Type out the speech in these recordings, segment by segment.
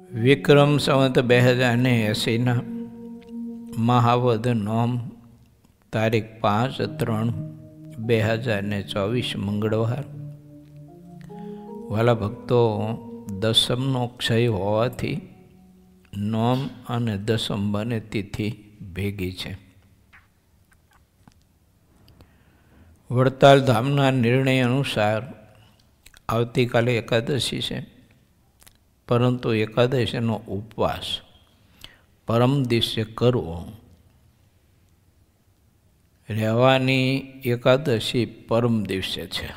વિક્રમ સંવત 2080 મહાવદ નોમ તારીખ 5/3/2024 મંગળવાર. વાલા ભક્તો, દસમનો ક્ષય હોવાથી નોમ અને દસમ બંને તિથિ ભેગી છે. વડતાલ ધામના નિર્ણય અનુસાર આવતીકાલે એકાદશી છે, પરંતુ એકાદશીનો ઉપવાસ પરમ દિવસે કરવો. રહેવાની એકાદશી પરમ દિવસે છે,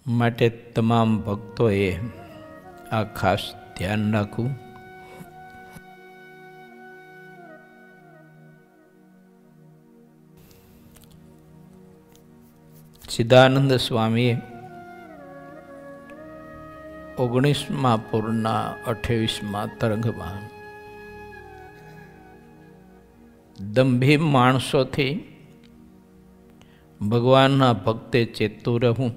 માટે તમામ ભક્તોએ આ ખાસ ધ્યાન રાખવું. સિદ્ધાનંદ સ્વામીએ 19મા પૂરના 28મા તરંગમાં દંભી માણસોથી ભગવાનના ભક્તે ચેતતું રહેવું,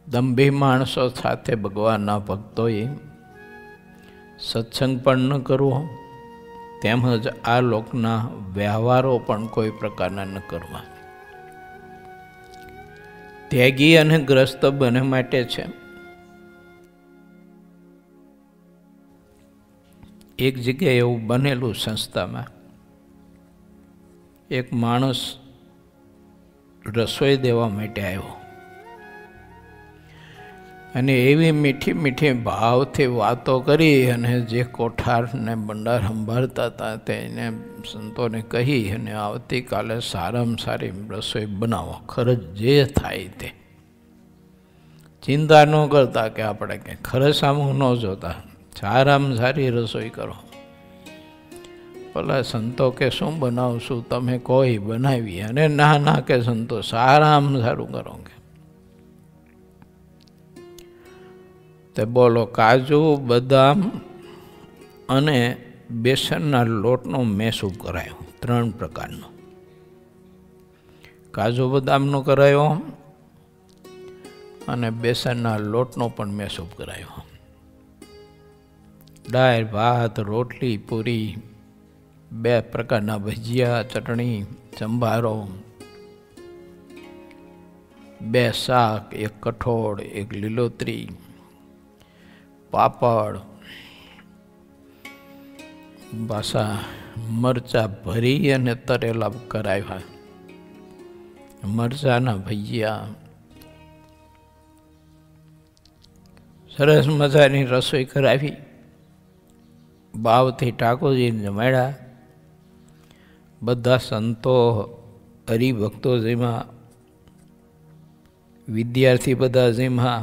દંભી માણસો સાથે ભગવાનના ભક્તોએ સત્સંગ પણ ન કરવો, તેમજ આ લોકના વ્યવહારો પણ કોઈ પ્રકારના ન કરવા. ત્યાગી અને ગ્રસ્ત બંને માટે છે. એક જગ્યાએ એવું બનેલું, સંસ્થામાં એક માણસ રસોઈ દેવા માટે આવ્યો અને એવી મીઠી મીઠી ભાવથી વાતો કરી અને જે કોઠારને ભંડાર સંભાળતા હતા તેને સંતોને કહી અને આવતીકાલે સારામાં સારી રસોઈ બનાવો, ખર્ચ જે થાય તે. ચિંતા ન કરતા કે આપણે કે ખર્ચ સામું ન જોતા, સારામાં સારી રસોઈ કરો. ભલા સંતો કે શું બનાવશું, તમે કોઈ બનાવી, અને ના ના કે સંતો સારામાં સારું કરો કે. તે બોલો, કાજુ બદામ અને બેસનના લોટનો મેસૂબ કરાયો, 3 પ્રકારનો. કાજુ બદામનો કરાયો અને બેસનના લોટનો પણ મેસૂબ કરાયો. દાળ ભાત રોટલી પૂરી, 2 પ્રકારના ભજીયા, ચટણી, સંભારો, 2 શાક, 1 કઠોળ, 1 લીલોતરી, પાપડ, પાછા મરચાં ભરી અને તરેલા કરાવ્યા, મરચાંના ભજીયા. સરસ મજાની રસોઈ કરાવી, ભાવથી ઠાકોરજીને જમાડ્યા. બધા સંતો, હરિભક્તો જેમાં, વિદ્યાર્થી બધા જેમાં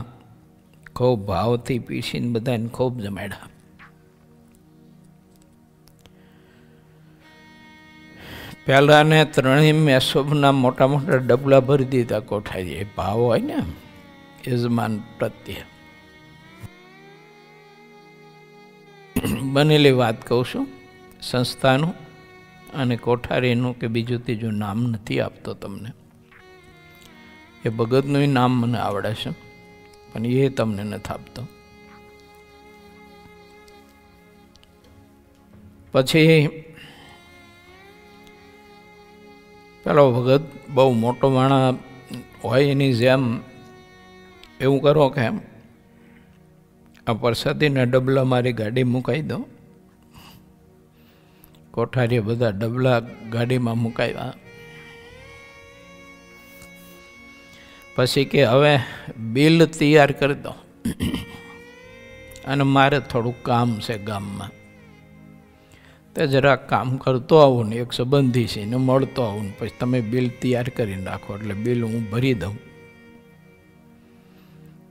ખૂબ ભાવથી પીસીને બધાને ખૂબ જમાડ્યા. પહેલાંને 3 મેસૂબના મોટા મોટા ડબલા ભરી દીધા કોઠારીએ. ભાવ હોય ને યજમાન પ્રત્યે. બનેલી વાત કહું છું, સંસ્થાનું અને કોઠારીનું કે બીજું ત્રીજું નામ નથી આપતો તમને. એ ભગતનું નામ મને આવડે છે, પણ એ તમને નથી આપતો. પછી પેલો ભગત બહુ મોટો માણસ હોય એની જેમ એવું કરો કે આ પ્રસાદીના ડબલા મારી ગાડી મુકાઈ દો. કોઠારીએ બધા ડબલા ગાડીમાં મુકાવ્યા. પછી કે હવે બિલ તૈયાર કરી દો અને મારે થોડું કામ છે ગામમાં, તે જરાક કામ કરતો આવું ને એક સંબંધી છે એને મળતો આવું, પછી તમે બિલ તૈયાર કરીને રાખો એટલે બિલ હું ભરી દઉં.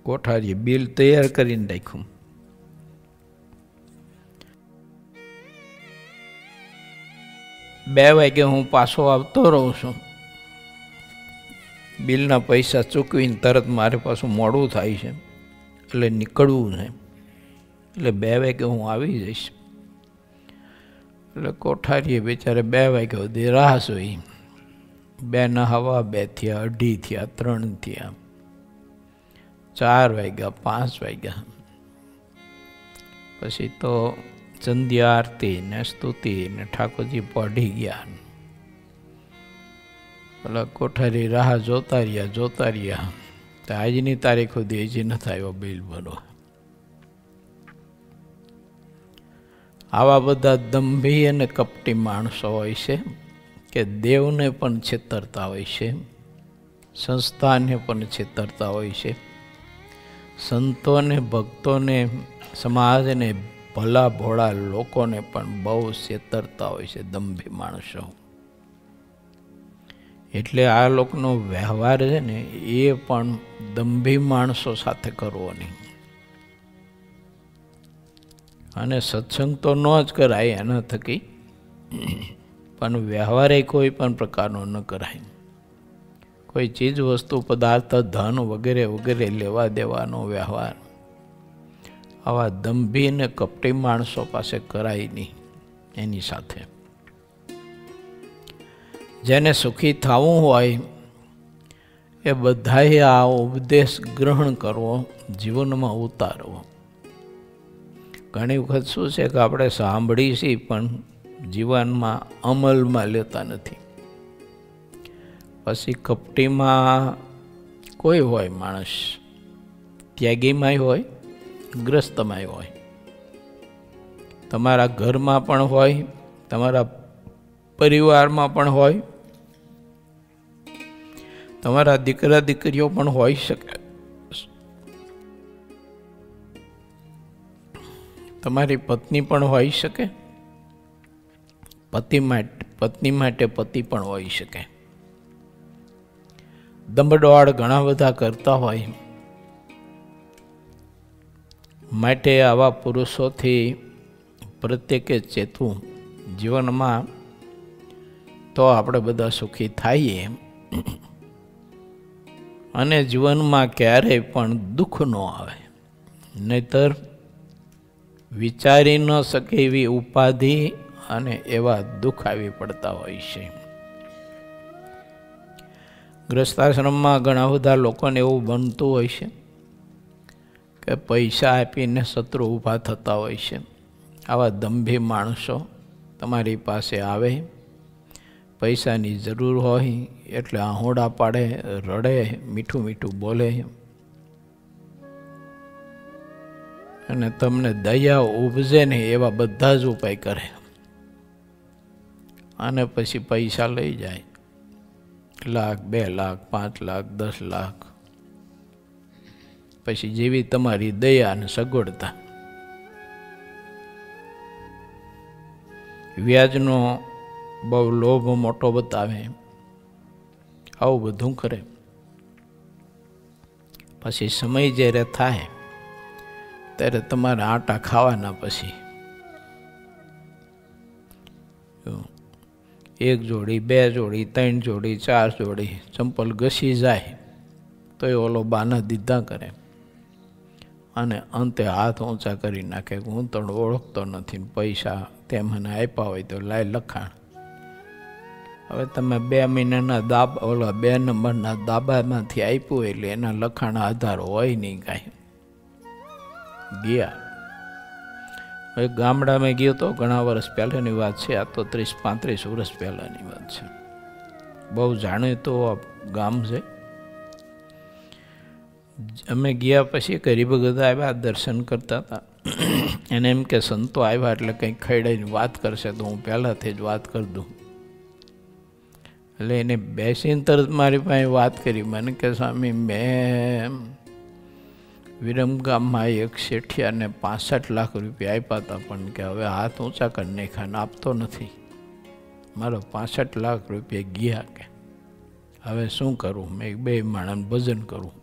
કોઠારીએ બિલ તૈયાર કરીને રાખ્યું. બે વાગે હું પાછો આવતો રહું છું, બિલના પૈસા ચૂકવીને તરત મારે પાછું મોડું થાય છે એટલે નીકળવું છે, એટલે 2 વાગે હું આવી જઈશ. એટલે કોઠારીએ બિચારે 2 વાગ્યા સુધી રાહ જોઈ. 2 હવા 2 થયા, 2:30 થયા, 3 થયા, 4 વાગ્યા, 5 વાગ્યા. પછી તો સંધ્યા આરતી ને સ્તુતિ ને ઠાકોરજી પઢી ગયા, પેલા કોઠારી રાહ જોતા રહ્યા તો આજની તારીખ સુધી હજી નથી આવ્યો બિલ ભરવા. આવા બધા દંભી અને કપટી માણસો હોય છે કે દેવને પણ છેતરતા હોય છે, સંસ્થાને પણ છેતરતા હોય છે, સંતોને, ભક્તોને, સમાજને, ભલા ભોળા લોકોને પણ બહુ છેતરતા હોય છે દંભી માણસો. એટલે આ લોકોનો વ્યવહાર છે ને એ પણ દંભી માણસો સાથે કરવો નહીં. અને સત્સંગ તો ન જ કરાય એના થકી, પણ વ્યવહારે કોઈ પણ પ્રકારનો ન કરાય. કોઈ ચીજ વસ્તુ પદાર્થ ધન વગેરે વગેરે લેવા દેવાનો વ્યવહાર આવા દંભી અને કપટી માણસો પાસે કરાય નહીં. એની સાથે જેને સુખી થવું હોય એ બધાએ આ ઉપદેશ ગ્રહણ કરવો, જીવનમાં ઉતારવો. ઘણી વખત શું છે કે આપણે સાંભળી છીએ પણ જીવનમાં અમલમાં લેતા નથી. પછી કપટીમાં કોઈ હોય માણસ, ત્યાગીમાંય હોય, ગ્રસ્તમાંય હોય, તમારા ઘરમાં પણ હોય, તમારા પરિવારમાં પણ હોય, તમારા દીકરા દીકરીઓ પણ હોઈ શકે, તમારી પત્ની પણ હોઈ શકે, પત્ની માટે પતિ પણ હોઈ શકે. દંભડોળ ઘણા બધા કરતા હોય, માટે આવા પુરુષોથી પ્રત્યેકે ચેતવું જીવનમાં, તો આપણે બધા સુખી થઈએ અને જીવનમાં ક્યારેય પણ દુઃખ ન આવે. નહીતર વિચારી ન શકે એવી ઉપાધિ અને એવા દુઃખ આવી પડતા હોય છે. ગ્રસ્તાશ્રમમાં ઘણા બધા લોકોને એવું બનતું હોય છે કે પૈસા આપીને શત્રુ ઊભા થતા હોય છે. આવા દંભી માણસો તમારી પાસે આવે, પૈસાની જરૂર હોય એટલે આહોડા પાડે, રડે, મીઠું મીઠું બોલે અને તમને દયા ઉપજે ને એવા બધા જ ઉપાય કરે અને પછી પૈસા લઈ જાય. 1 લાખ, 2 લાખ, 5 લાખ, 10 લાખ, પછી જેવી તમારી દયા અને સગવડતા. વ્યાજનો બહુ લોભ મોટો બતાવે, આવું બધું કરે. પછી સમય જ્યારે થાય ત્યારે તમારે આટા ખાવાના. પછી 1 જોડી, 2 જોડી, 3 જોડી, 4 જોડી ચંપલ ઘસી જાય તો એ ઓલો બાના દીધા કરે અને અંતે હાથ ઊંચા કરી નાખે. હું તો ઓળખતો નથી, પૈસા તે મને આપ્યા હોય તો લાય લખાણ. હવે તમે 2 મહિનાના 2 નંબરના દાબામાંથી આપ્યું એટલે એના લખાણ આધાર હોય નહીં કાંઈ. ગયા હવે ગામડામાં ગયો તો ઘણા વર્ષ પહેલાંની વાત છે, આ તો 30-35 વર્ષ પહેલાંની વાત છે. બહુ જાણીતું ગામ છે. અમે ગયા પછી હરિભગત આવ્યા, દર્શન કરતા હતા. એને એમ કે સંતો આવ્યા એટલે કંઈક ખૈડાની વાત કરશે તો હું પહેલાંથી જ વાત કરી દઉં. એટલે એને બેસીને તરત મારી પાસે વાત કરી. મને કે સ્વામી, મેં વિરમગામમાં એક શેઠિયાને 65 લાખ રૂપિયા આપ્યા હતા, પણ કે હવે હાથ ઊંચા કરી નાખ્યા, આપતો નથી. મારો 65 લાખ રૂપિયા ગયા, કે હવે શું કરું? મેં 2 માણસ ભજન કરું.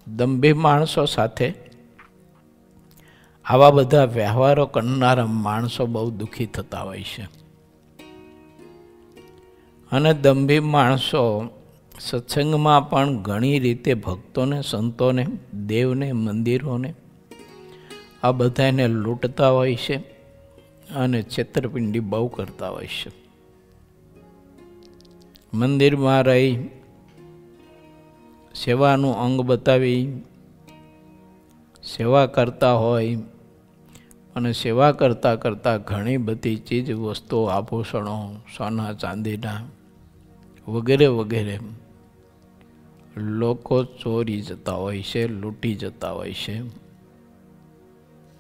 દંભી માણસો સાથે આવા બધા વ્યવહારો કરનારા માણસો બહુ દુઃખી થતા હોય છે. અને દંભી માણસો સત્સંગમાં પણ ઘણી રીતે ભક્તોને, સંતોને, દેવને, મંદિરોને આ બધાને લૂંટતા હોય છે અને છેતરપિંડી બહુ કરતા હોય છે. મંદિરમાં રહી સેવાનું અંગ બતાવી સેવા કરતા હોય અને સેવા કરતાં કરતાં ઘણી બધી ચીજ વસ્તુઓ, આભૂષણો, સોના ચાંદીના વગેરે વગેરે લોકો ચોરી જતા હોય છે, લૂંટી જતા હોય છે.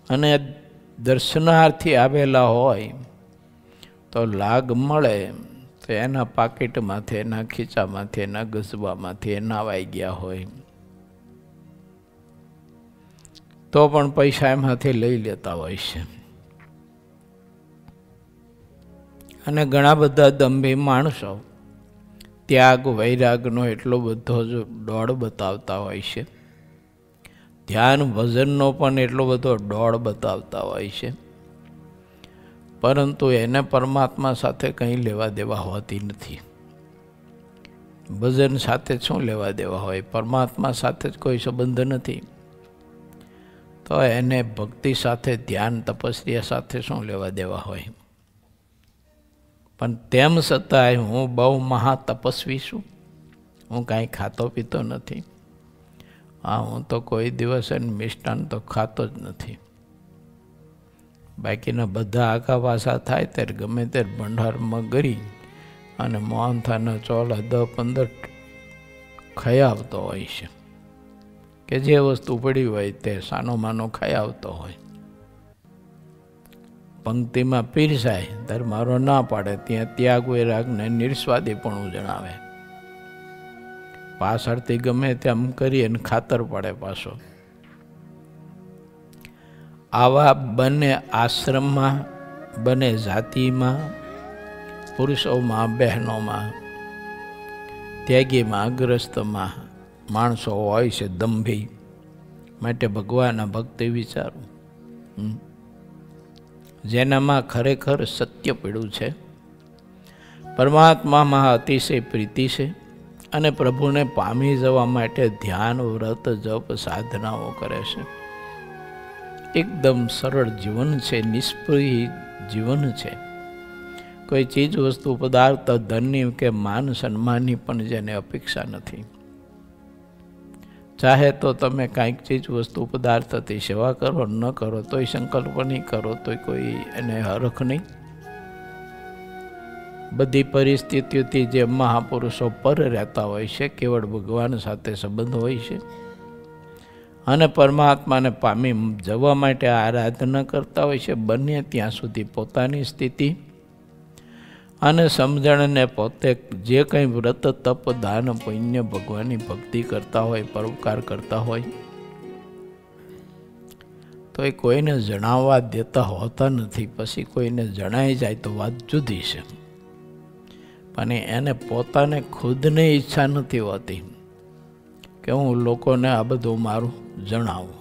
અને દર્શનાર્થી આવેલા હોય તો લાગ મળે તો એના પાકીટમાંથી, એના ખીચામાંથી, એના ગજબામાંથી એ નાવાઈ ગયા હોય તો પણ પૈસા એમાંથી લઈ લેતા હોય છે. અને ઘણા બધા દંભી માણસો ત્યાગ વૈરાગનો એટલો બધો જ દોડ બતાવતા હોય છે, ધ્યાન ભજનનો પણ એટલો બધો દોડ બતાવતા હોય છે, પરંતુ એને પરમાત્મા સાથે કંઈ લેવા દેવા હોતી નથી. ભજન સાથે શું લેવા દેવા હોય? પરમાત્મા સાથે જ કોઈ સંબંધ નથી તો એને ભક્તિ સાથે, ધ્યાન તપસ્યા સાથે શું લેવા દેવા હોય? પણ તેમ છતાંય હું બહુ મહા તપસ્વી છું, હું કાંઈ ખાતો પીતો નથી, હું તો કોઈ દિવસ મિષ્ટાન તો ખાતો જ નથી. બાકીના બધા આખા પાછા થાય ત્યારે ગમે ત્યારે ભંડારમાં ગરી અને મોહનથાના ચોલા 10-15 ખાઈ આવતો હોય છે, કે જે વસ્તુ પડી હોય તે સાનો માનો ખાઈ આવતો હોય. પંક્તિમાં પીરસાય ત્યારે મારો ના પાડે ત્યાં ત્યાગ વૈરાગને નિર્સ્વાદીપણું જણાવે. પાછળથી ગમે તેમ કરી અને ખાતર પડે પાછો. આવા બંને આશ્રમમાં, બંને જાતિમાં, પુરુષોમાં, બહેનોમાં, ત્યાગીમાં, ગ્રસ્તમાં માણસો હોય છે દંભી. માટે ભગવાનના ભક્તિ વિચારું, જેનામાં ખરેખર સત્ય પીડ્યું છે, પરમાત્મામાં અતિશય પ્રીતિ છે અને પ્રભુને પામી જવા માટે ધ્યાન, વ્રત, જપ, સાધનાઓ કરે છે. એકદમ સરળ જીવન છે, નિષ્પ્રિય જીવન છે. કોઈ ચીજ વસ્તુ, પદાર્થ, ધનની કે માન સન્માનની પણ જેને અપેક્ષા નથી. ચાહે તો તમે કાંઈક ચીજ વસ્તુ પદાર્થથી સેવા કરો, ન કરો તોય સંકલ્પ નહીં કરો તોય કોઈ એને હરખ નહીં. બધી પરિસ્થિતિઓથી જે મહાપુરુષો પર રહેતા હોય છે, કેવળ ભગવાન સાથે સંબંધ હોય છે અને પરમાત્માને પામી જવા માટે આરાધના કરતા હોય છે. બને ત્યાં સુધી પોતાની સ્થિતિ અને સમજણને પોતે જે કંઈ વ્રત, તપ, દાન, પુણ્ય, ભગવાનની ભક્તિ કરતા હોય, પરોપકાર કરતા હોય તો એ કોઈને જણાવવા દેતા હોતા નથી. પછી કોઈને જણાઈ જાય તો વાત જુદી છે, પણ એને પોતાને ખુદને ઈચ્છા નથી હોતી કે હું લોકોને આ બધું મારું જણાવું.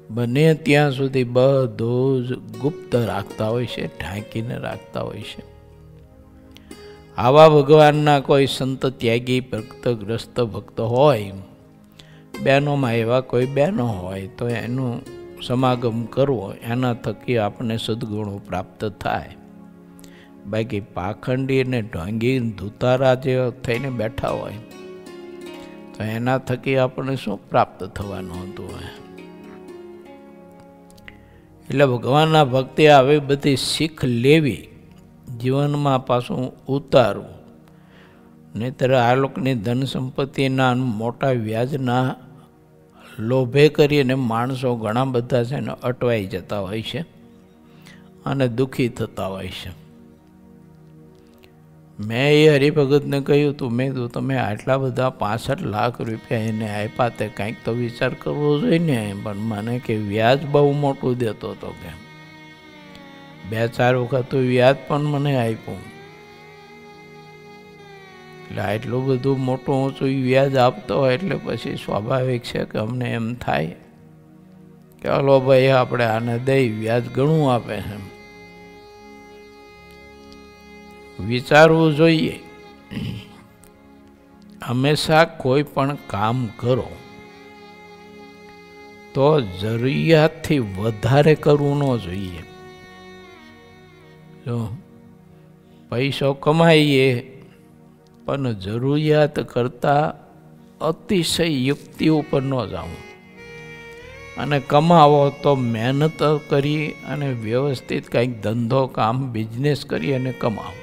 બને ત્યાં સુધી બધું જ ગુપ્ત રાખતા હોય છે, ઢાંકીને રાખતા હોય છે. આવા ભગવાનના કોઈ સંત, ત્યાગી, ભક્તગ્રસ્ત ભક્ત હોય, બહેનોમાં એવા કોઈ બહેનો હોય તો એનું સમાગમ કરવો, એના થકી આપણને સદગુણો પ્રાપ્ત થાય. બાકી પાખંડી અને ઢોંગી ધુતારા જે થઈને બેઠા હોય તો એના થકી આપણને શું પ્રાપ્ત થવાનું હતું હોય? એટલે ભગવાનના ભક્તિ આવી બધી શીખ લેવી, જીવનમાં પાછું ઉતારવું. નહીંતર આ લોકોની ધન સંપત્તિના મોટા વ્યાજના લોભે કરીને માણસો ઘણા બધા છે ને અટવાઈ જતા હોય છે અને દુઃખી થતા હોય છે. મેં એ હરિભગતને કહ્યું હતું, મેં કીધું તમે આટલા બધા 65 લાખ રૂપિયા એને આપ્યા તે કાંઈક તો વિચાર કરવો જોઈએ ને. પણ મને કે વ્યાજ બહુ મોટું દેતો હતો, કે 2-4 વખત વ્યાજ પણ મને આપ્યું. એટલે આટલું બધું મોટું ઊંચું વ્યાજ આપતો હોય એટલે પછી સ્વાભાવિક છે કે અમને એમ થાય કે હલો ભાઈ આપણે આને દઈ, વ્યાજ ઘણું આપે છે. વિચારવું જોઈએ. હંમેશા કોઈ પણ કામ કરો તો જરૂરિયાતથી વધારે કરવું ન જોઈએ. જો પૈસો કમાઈએ પણ જરૂરિયાત કરતાં અતિશય યુક્તિ ઉપર ન જાવું. અને કમાવો તો મહેનત કરી અને વ્યવસ્થિત કંઈક ધંધો કામ બિઝનેસ કરી અને કમાવો.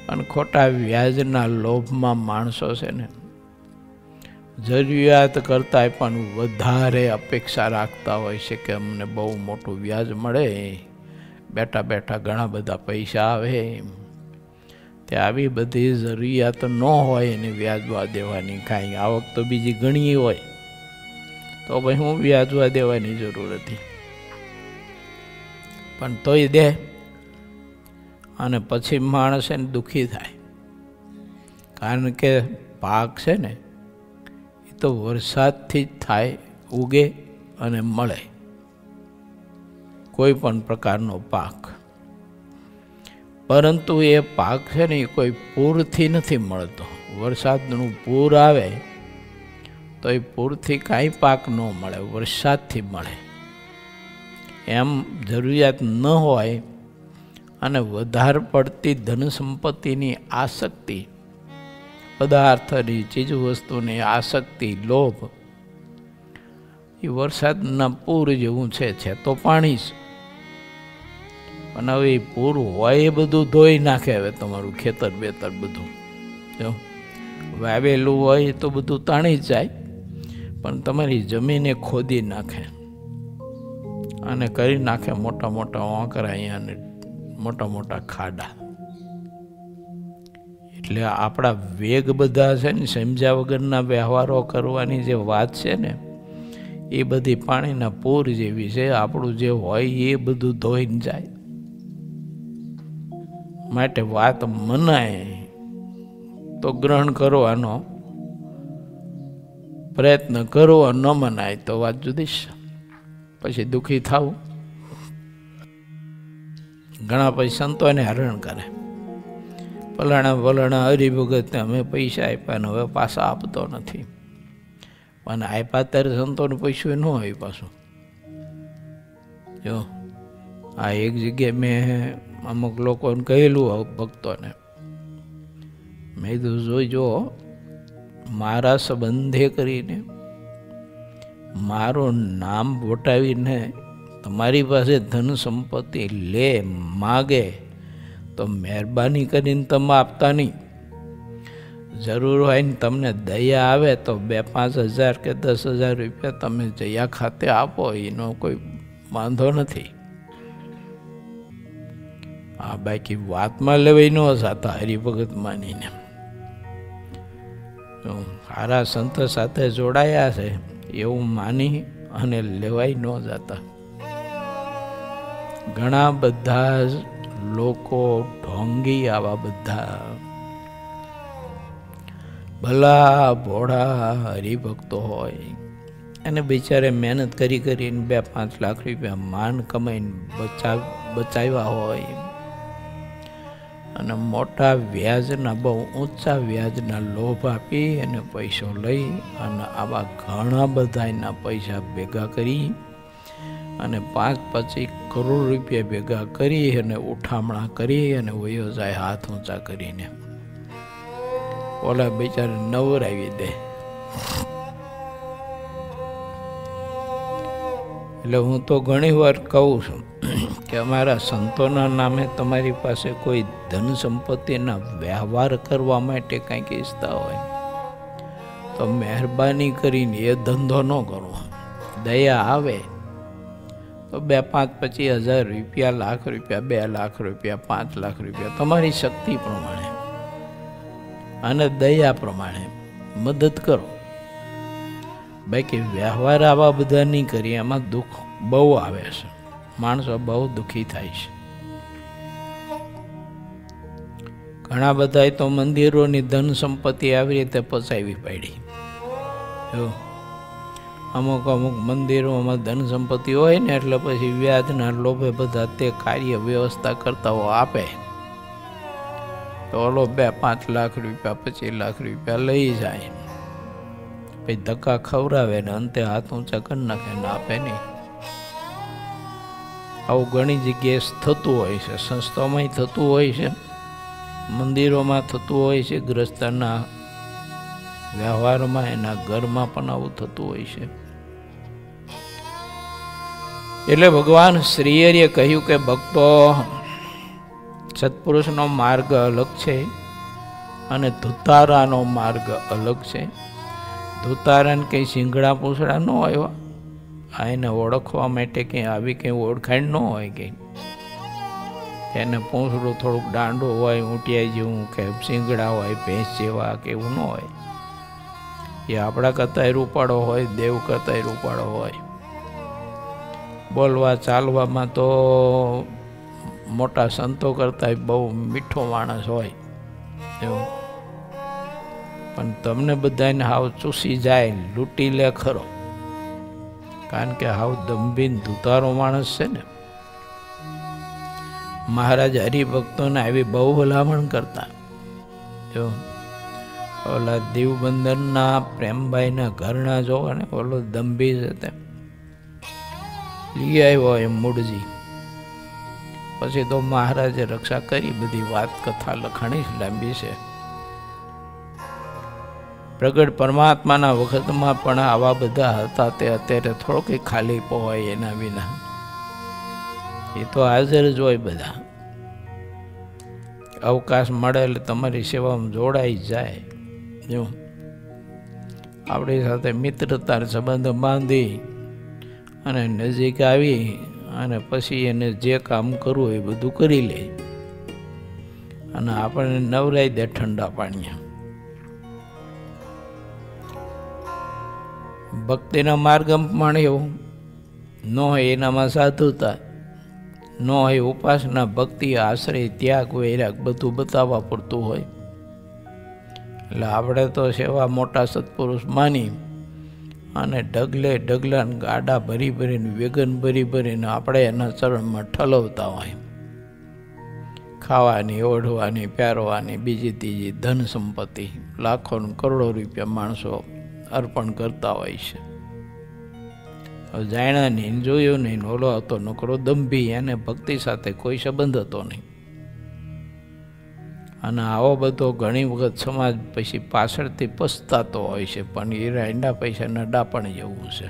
અને ખોટા વ્યાજના લોભમાં માણસો છે ને જરૂરિયાત કરતાં પણ વધારે અપેક્ષા રાખતા હોય છે કે અમને બહુ મોટું વ્યાજ મળે, બેઠા બેઠા ઘણા બધા પૈસા આવે. તે આવી બધી જરૂરિયાત ન હોય એને વ્યાજવા દેવાની. કાંઈ આવક તો બીજી ઘણી હોય તો ભાઈ હું વ્યાજવા દેવાની જરૂર હતી, પણ તોય દે. અને પછી માણસ એને દુઃખી થાય, કારણ કે પાક છે ને એ તો વરસાદથી જ થાય, ઉગે અને મળે કોઈ પણ પ્રકારનો પાક. પરંતુ એ પાક છે ને એ કોઈ પૂરથી નથી મળતો. વરસાદનું પૂર આવે તો એ પૂરથી કાંઈ પાક ન મળે, વરસાદથી મળે. એમ જરૂરિયાત ન હોય અને વધારે પડતી ધન સંપત્તિની આસક્તિ, પદાર્થની ચીજ વસ્તુની આસક્તિ, લોભ, એ વરસાદના પૂર જેવું છે તો પાણી જ. અને હવે પૂર હોય એ બધું ધોઈ નાખે. હવે તમારું ખેતર બેતર બધું જો વાવેલું હોય તો બધું તાણી જ જાય, પણ તમારી જમીને ખોદી નાખે અને કરી નાખે મોટા મોટા વાંકરા અહીંયા ને મોટા મોટા ખાડા. એટલે આપણા વેગ બધા છે ને સમજ્યા વગરના વ્યવહારો કરવાની જે વાત છે ને એ બધી પાણીના પૂર જેવી છે. આપણું જે હોય એ બધું ધોઈને જાય. માટે વાત મનાય તો ગ્રહણ કરવાનો પ્રયત્ન કરો, ન મનાય તો વાત જુદી છે. પછી દુઃખી થાવું. ઘણા પછી સંતોને હરણ કરે, ફલાણા હરિભગતને અમે પૈસા આપ્યા ને હવે પાછા આપતો નથી. અને આપ્યા ત્યારે સંતોને પૈસું ન હોય પાછું. જો આ એક જગ્યાએ મેં અમુક લોકોને કહેલું, ભક્તોને, મેં કીધું જોઈજો, મારા સંબંધે કરીને મારું નામ વટાવીને તમારી પાસે ધન સંપત્તિ લે માગે તો મહેરબાની કરીને તમે આપતા નહીં. જરૂર હોય ને તમને દયા આવે તો 2-5 હજાર કે 10,000 રૂપિયા તમે જયા ખાતે આપો, એનો કોઈ વાંધો નથી. આ બાકી વાતમાં લેવાય ન જતા હરિભગત માનીને. સારા સંત સાથે જોડાયા છે એવું માની અને લેવાય ન જતા. ઘણા બધા લોકો ઢોંગી, આવા બધા ભલા ભોળા હરિભક્તો હોય અને બિચારે મહેનત કરીને 2-5 લાખ રૂપિયા માંડ કમાઈને બચાવ્યા હોય અને મોટા વ્યાજના, બહુ ઊંચા વ્યાજના લોભ આપી અને પૈસો લઈ અને આવા ઘણા બધાના પૈસા ભેગા કરી અને 5-25 કરોડ રૂપિયા ભેગા કરી અને ઉઠામણા કરી અને વયો જાય હાથ ઊંચા કરીને. ઓલા બિચારે નવરાવી દે. એટલે હું તો ઘણી વાર કહું છું કે અમારા સંતોના નામે તમારી પાસે કોઈ ધન સંપત્તિના વ્યવહાર કરવા માટે કંઈક ઈચ્છતા હોય તો મહેરબાની કરીને એ ધંધો ન કરો. દયા આવે તો 2-5-25 હજાર રૂપિયા, લાખ રૂપિયા, 2 લાખ રૂપિયા, 5 લાખ રૂપિયા તમારી શક્તિ પ્રમાણે અને દયા પ્રમાણે મદદ કરો. બાકી વ્યવહાર આવા બધા નહીં કરીએ, એમાં દુઃખ બહુ આવે છે. માણસો બહુ દુઃખી થાય છે. ઘણા બધા તો મંદિરોની ધન સંપત્તિ આવી રીતે પચાવી પાડી. જો અમુક મંદિરોમાં ધન સંપત્તિ હોય ને એટલે પછી વ્યાજના લોભે બધા તે કાર્ય વ્યવસ્થા કરતાઓ આપે તો ઓલો 2-5 લાખ રૂપિયા, 25 લાખ રૂપિયા લઈ જાય, પછી ધક્કા ખવડાવે ને અંતે હાથ ઊંચા કરી નાખે ને આપે નહીં. આવું ઘણી જગ્યાએ થતું હોય છે. સંસ્થાઓમાં થતું હોય છે, મંદિરોમાં થતું હોય છે, ગ્રસ્તના વ્યવહારમાં, એના ઘરમાં પણ આવું થતું હોય છે. એટલે ભગવાન શ્રી હરિએ કહ્યું કે ભક્તો, સત્પુરુષનો માર્ગ અલગ છે અને ધુતારાનો માર્ગ અલગ છે. ધુતારાને કંઈ શીંગડા પૂંછડા ન હોય, આ એને ઓળખવા માટે કંઈ આવી કંઈ ઓળખાણ ન હોય. કંઈ એને પૂંછડું થોડુંક દાંડું હોય, ઊંટિયા જેવું, કે શીંગડા હોય ભેંસ જેવા કે એવું ન હોય. એ આપણા કરતાંય રૂપાળો હોય, દેવ કરતાંય રૂપાળો હોય. બોલવા ચાલવામાં તો મોટા સંતો કરતાંય બહુ મીઠો માણસ હોય એવું. પણ તમને બધાને હાવ ચૂસી જાય, લૂંટી લે ખરો, કારણ કે હાવ દંભીન ધુતારો માણસ છે ને. મહારાજ હરિભક્તોને આવી બહુ ભલામણ કરતા. જો ઓલા દીવબંદરના પ્રેમભાઈના ઘરના જોવા ને, ઓલો દંભી છે તે લઈ આવ્યો એમ મૂળજી. પછી તો મહારાજે રક્ષા કરી. બધી વાત કથા લખાણી લાંબી છે. પ્રગટ પરમાત્માના વખતમાં પણ આવા બધા હતા. તે અત્યારે થોડો કંઈ ખાલી હોય એના વિના. એ તો હાજર જ હોય બધા. અવકાશ મળે એટલે તમારી સેવામાં જોડાઈ જાય. જો આપણી સાથે મિત્રતા સંબંધ બાંધી અને નજીક આવી અને પછી એને જે કામ કરવું એ બધું કરી લે અને આપણને નવરાઈ દે ઠંડા પાણીએ. ભક્તિના માર્ગમાં એવું ન હોય, એનામાં સાધુતા ન હોય, ઉપાસના, ભક્તિ, આશ્રય, ત્યાગ, વૈરાગ બધું બતાવવા પડતું હોય. એટલે આપણે તો સેવા મોટા સત્પુરુષ માની અને ડગલે ડગલા ગાડા ભરી ભરીને, વેગન ભરી ભરીને આપણે એના ચરણમાં ઠલવતા હોય. ખાવાની, ઓઢવાની, પહેરવાની, બીજી ત્રીજી ધન સંપત્તિ, લાખો કરોડો રૂપિયા માણસો અર્પણ કરતા હોય છે. જાણ્યા નહીં, જોયું નહીં, ઓલો હતો નકરો દંભી, એને ભક્તિ સાથે કોઈ સંબંધ હતો નહીં. અને આવો બધો ઘણી વખત સમાજ પછી પાછળથી પસ્તાતો હોય છે. પણ એ રાંડા પૈસાના ડાપણ જેવું છે.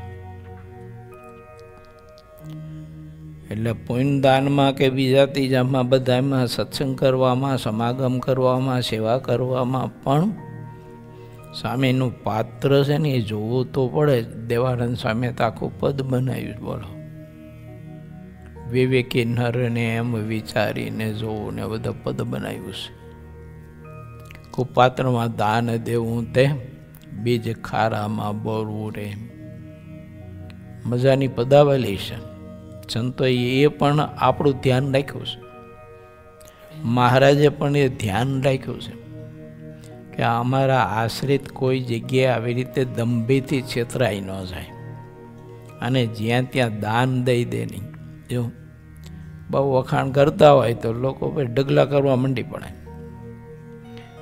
એટલે પુણ્યદાનમાં કે બીજા ત્રીજામાં બધામાં સત્સંગ કરવામાં, સમાગમ કરવામાં, સેવા કરવામાં પણ સામેનું પાત્ર છે ને એ જોવું તો પડે. દેવાનંદ સામે તો આખું પદ બનાવ્યું. બોલો, વિવેકી નરને એમ વિચારીને જોવું ને બધા પદ બનાવ્યું છે. કુપાત્રમાં દાન દેવું તે બીજ ખારામાં બોરવું રે. મજાની પદાવલી છે. સંતોએ એ પણ આપણું ધ્યાન રાખ્યું છે. મહારાજે પણ એ ધ્યાન રાખ્યું છે કે અમારા આશ્રિત કોઈ જગ્યાએ આવી રીતે દંભીથી છેતરાઈ ન જાય અને જ્યાં ત્યાં દાન દઈ દે નહીં. જો બહુ વખાણ કરતા હોય તો લોકો પછી ડગલા કરવા માંડી પડે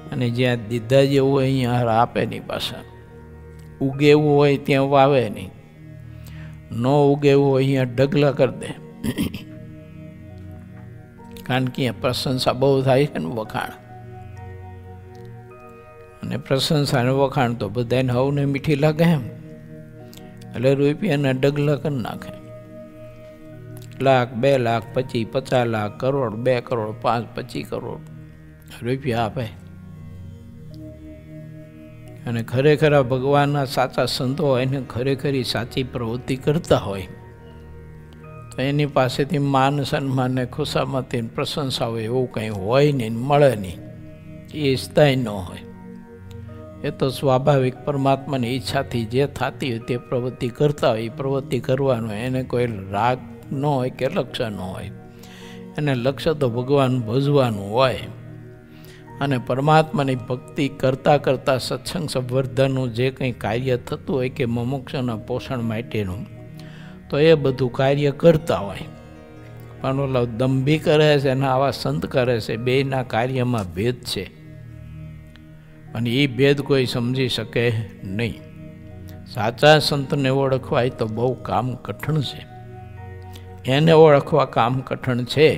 અને જ્યાં દીધા જેવું હોય અહીંયા આપે નહીં. પાછા ઉગે એવું હોય ત્યાં વાવે નહીં, ન ઉગે એવું હોય અહીંયા ડગલા કરી દે. કારણ કે પ્રશંસા બહુ થાય છે ને, વખાણ અને પ્રશંસા ને વખાણ તો બધાને હવને મીઠી લાગે એમ. એટલે રૂપિયાના ડગલા કરી નાખે. લાખ, 2 લાખ, 25, 50 લાખ, કરોડ, 2 કરોડ, 5, 25 કરોડ રૂપિયા આપે. અને ખરેખર ભગવાનના સાચા સંતો હોય ને, ખરેખરી સાચી પ્રવૃત્તિ કરતા હોય તો એની પાસેથી માન, સન્માન ને ખુશામતી પ્રશંસા હોય એવું કંઈ હોય નહીં, મળે નહીં. એ ઈચ્છતાય ન હોય. એ તો સ્વાભાવિક પરમાત્માની ઈચ્છાથી જે થતી હોય તે પ્રવૃત્તિ કરતા હોય. એ પ્રવૃત્તિ કરવાનો એને કોઈ રાગ ન હોય કે લક્ષ્ય ન હોય. એને લક્ષ્ય તો ભગવાન ભજવાનું હોય. અને પરમાત્માની ભક્તિ કરતાં કરતાં સત્સંગ સંવર્ધનનું જે કંઈ કાર્ય થતું હોય કે મુમુક્ષુના પોષણ માટેનું, તો એ બધું કાર્ય કરતા હોય. પણ ઓલો દંભી કરે છે અને આવા સંત કરે છે, બેયના કાર્યમાં ભેદ છે. અને એ ભેદ કોઈ સમજી શકે નહીં. સાચા સંતને ઓળખવા એ તો બહુ કામ કઠણ છે. એને ઓળખવા કામ કઠણ છે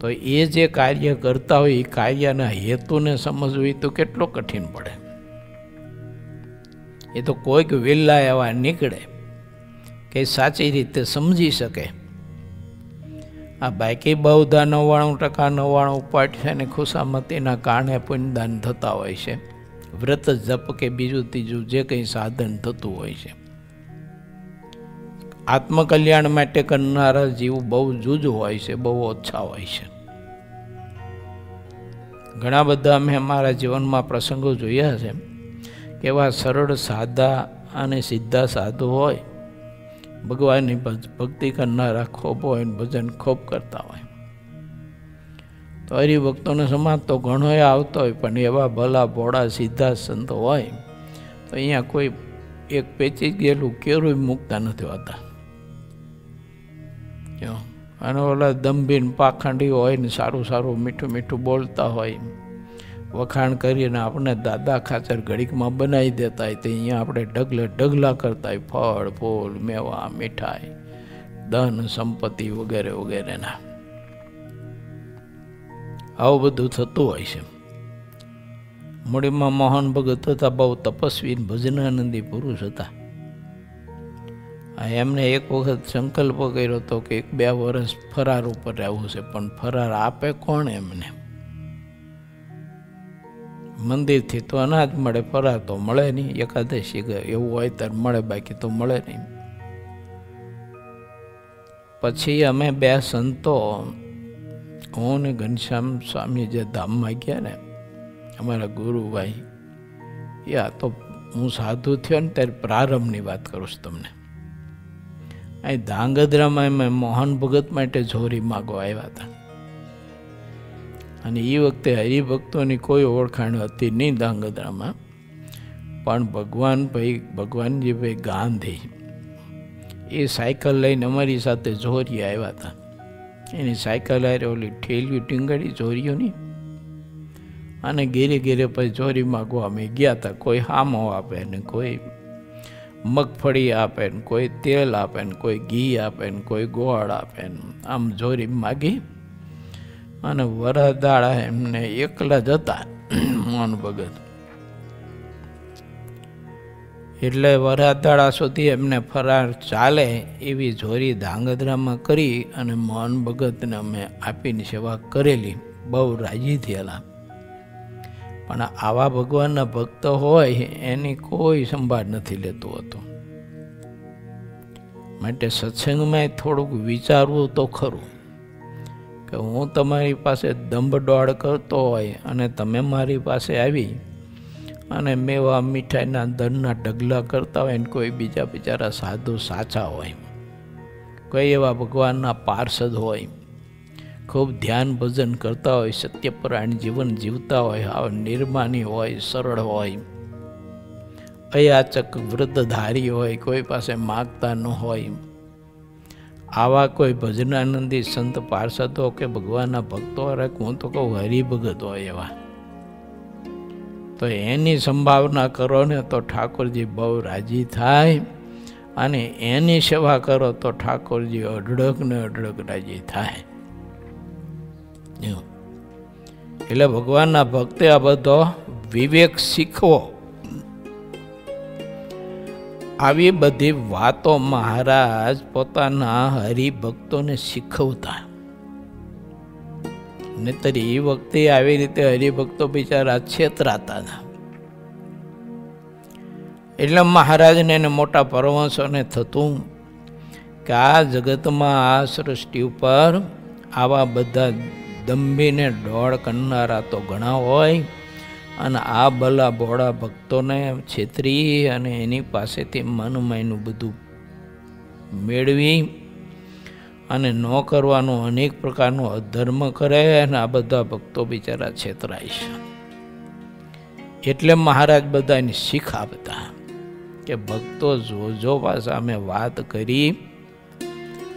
તો એ જે કાર્ય કરતા હોય એ કાર્યના હેતુને સમજવું તો કેટલો કઠિન પડે. એ તો કોઈક વિલ્લા એવા નીકળે કે સાચી રીતે સમજી શકે આ બાકી બહુધા 99% ઉપાડશે ને ખુશામતીના કારણે પુણ્યદાન થતા હોય છે, વ્રત જપ કે બીજું ત્રીજું જે કંઈ સાધન થતું હોય છે. આત્મકલ્યાણ માટે કરનારા જીવ બહુ જુજ હોય છે, બહુ ઓછા હોય છે. ઘણા બધા અમે અમારા જીવનમાં પ્રસંગો જોયા છે કે એવા સરળ સાદા અને સીધા સાધુ હોય, ભગવાનની ભક્તિ કરનારા ખૂબ હોય, ભજન ખૂબ કરતા હોય. તો હરિભક્તોનો સમાજ તો ઘણો આવતો હોય, પણ એવા ભલા ભોળા સીધા સંતો હોય તો અહીંયા કોઈ એક પેચી ગયેલું કેરું મૂકતા નથી હોતા. અને ઓલા દંભીન પાખંડી હોય ને સારું સારું મીઠું મીઠું બોલતા હોય, વખાણ કરીને આપણે દાદા ખાચર ઘડીકમાં બનાવી દેતા હોય, તો અહીંયા આપણે ઢગલા કરતા હોય, ફળ ફૂલ મેવા મીઠાઈ ધન સંપત્તિ વગેરે વગેરેના. આવું બધું થતું હોય છે. મૂડીમાં મોહન ભગત હતા, બહુ તપસ્વી ભજનાનંદી પુરુષ હતા. એમને એક વખત સંકલ્પ કર્યો હતો કે 1-2 વર્ષ ફરાર ઉપર રહેવું છે, પણ ફરાર આપે કોણ એમને? મંદિરથી તો અનાજ મળે, ફરાર તો મળે નહીં. એકાદશી એવું હોય ત્યારે મળે, બાકી તો મળે નહીં. પછી અમે 2 સંતો, હું ને ઘનશ્યામ સ્વામી જે ધામમાં ગયા ને, અમારા ગુરુભાઈ, યા તો હું સાધુ થયો ને ત્યારે પ્રારંભની વાત કરું છું તમને. અહીં ધાંગધ્રામાં મેં મોહન ભગત માટે જોરી માગવા આવ્યા હતા, અને એ વખતે હરિભક્તોની કોઈ ઓળખાણ હતી નહીં ધાંગધ્રામાં. પણ ભગવાનજીભાઈ ગાંધી એ સાયકલ લઈને અમારી સાથે જોરી આવ્યા હતા. એની સાયકલ આરે ઓલી ઠેલિયું ટીંગાડી જોરીઓની, અને ઘેરે ઘેરે પછી જોરી માગવા અમે ગયા હતા. કોઈ હામો આપે ને કોઈ મગફળી આપે ને કોઈ તેલ આપે ને કોઈ ઘી આપે ને કોઈ ગોળ આપે ને આમ જોરી માગી. અને વરદાળા એમને એકલા જ હતા મોહન ભગત, એટલે વરદાળા સુધી એમને ફરાર ચાલે એવી જોરી ધાંગધ્રામાં કરી અને મોહન ભગતને અમે આપીને સેવા કરેલી. બહુ રાજી થયેલા. પણ આવા ભગવાનના ભક્ત હોય એની કોઈ સંભાળ નથી લેતું હતું. માટે સત્સંગમાં થોડુંક વિચારવું તો ખરું કે હું તમારી પાસે દંભ દોડ કરતો હોય અને તમે મારી પાસે આવી અને મેવા મીઠાઈના ધનના ઢગલા કરતા હોય ને કોઈ બીજા બિચારા સાધુ સાચા હોય, કોઈ એવા ભગવાનના પાર્ષદ હોય, ખૂબ ધ્યાન ભજન કરતા હોય, સત્યપરાયણ જીવન જીવતા હોય, આવા નિર્માની હોય, સરળ હોય, અયાચક વ્રતધારી હોય, કોઈ પાસે માગતા ન હોય, આવા કોઈ ભજનાનંદી સંત પાર્ષદો કે ભગવાનના ભક્તો, હું તો કહું હરિભગત હોય એવા, તો એની સંભાવના કરો ને તો ઠાકોરજી બહુ રાજી થાય. અને એની સેવા કરો તો ઠાકોરજી અઢળક ને અઢળક રાજી થાય. એટલે ભગવાનના ભક્તે આ બધો વિવેક શીખવો. આવી બધી વાતો મહારાજ પોતાના હરિભક્તોને શીખવતા. નહીતર એ વખતે આવી રીતે હરિભક્તો બિચારા છેતરાતા હતા. એટલે મહારાજને એને મોટા પરમહંસોને થતું કે આ જગતમાં, આ સૃષ્ટિ ઉપર આવા બધા દંભીને દોડ કરનારા તો ઘણા હોય, અને આ ભલા ભોળા ભક્તોને છેતરી અને એની પાસેથી મનમાયનું બધું મેળવી અને ન કરવાનું અનેક પ્રકારનો અધર્મ કરે, અને આ બધા ભક્તો બિચારા છેતરાય છે. એટલે મહારાજ બધાની શીખ આપતા કે ભક્તો જોજો, પાછા અમે વાત કરી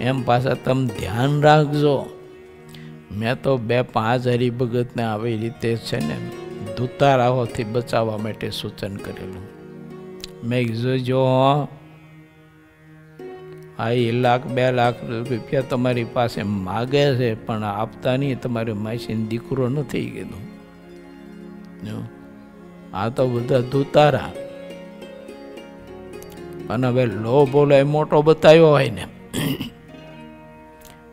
એમ પાછા તમે ધ્યાન રાખજો. મેં તો 2-5 હરિભગતને આવી રીતે છે ને ધુતારાઓથી બચાવવા માટે સૂચન કરેલું. મેં જોજો, આ 1 લાખ 2 લાખ રૂપિયા તમારી પાસે માગે છે, પણ આપતા નહીં. તમારી માસીનો દીકરો નથી કીધું. આ તો બધા ધુતારા. અને હવે લોભ બોલો એ મોટો બતાવ્યો હોય ને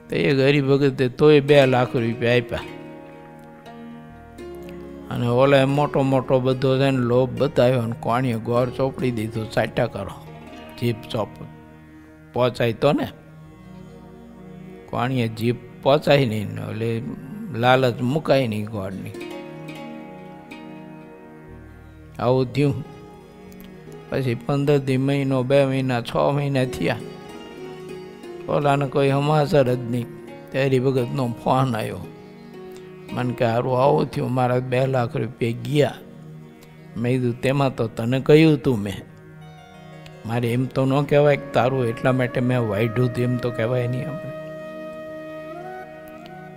તો એ હરિભગતે તોય 2 લાખ રૂપિયા આપ્યા. અને ઓલા મોટો મોટો બધો છે ને લોભ બતાવ્યો અને કોણીએ ગોર ચોપડી દીધું, ચાટા કરો જીપ ચોપ પહોંચાય તો ને. કોણીએ જીપ પહોંચાય નહીં, એટલે લાલચ મુકાય નહીં ગોળની. આવું થયું. પછી 15 દી મહિનો, 2 મહિના, 6 મહિના થયા. ઓલાને કોઈ સમાચાર જ નહીં. ત્યારે ભગતનો ફોન આવ્યો. મને કે સારું આવું થયું, મારા 2 લાખ રૂપિયા ગયા. મેં કીધું તેમાં તો તને કહ્યું હતું મેં, મારે એમ તો ન કહેવાય કે તારું એટલા માટે મેં વાઢ્યું હતું, એમ તો કહેવાય નહીં આપણે.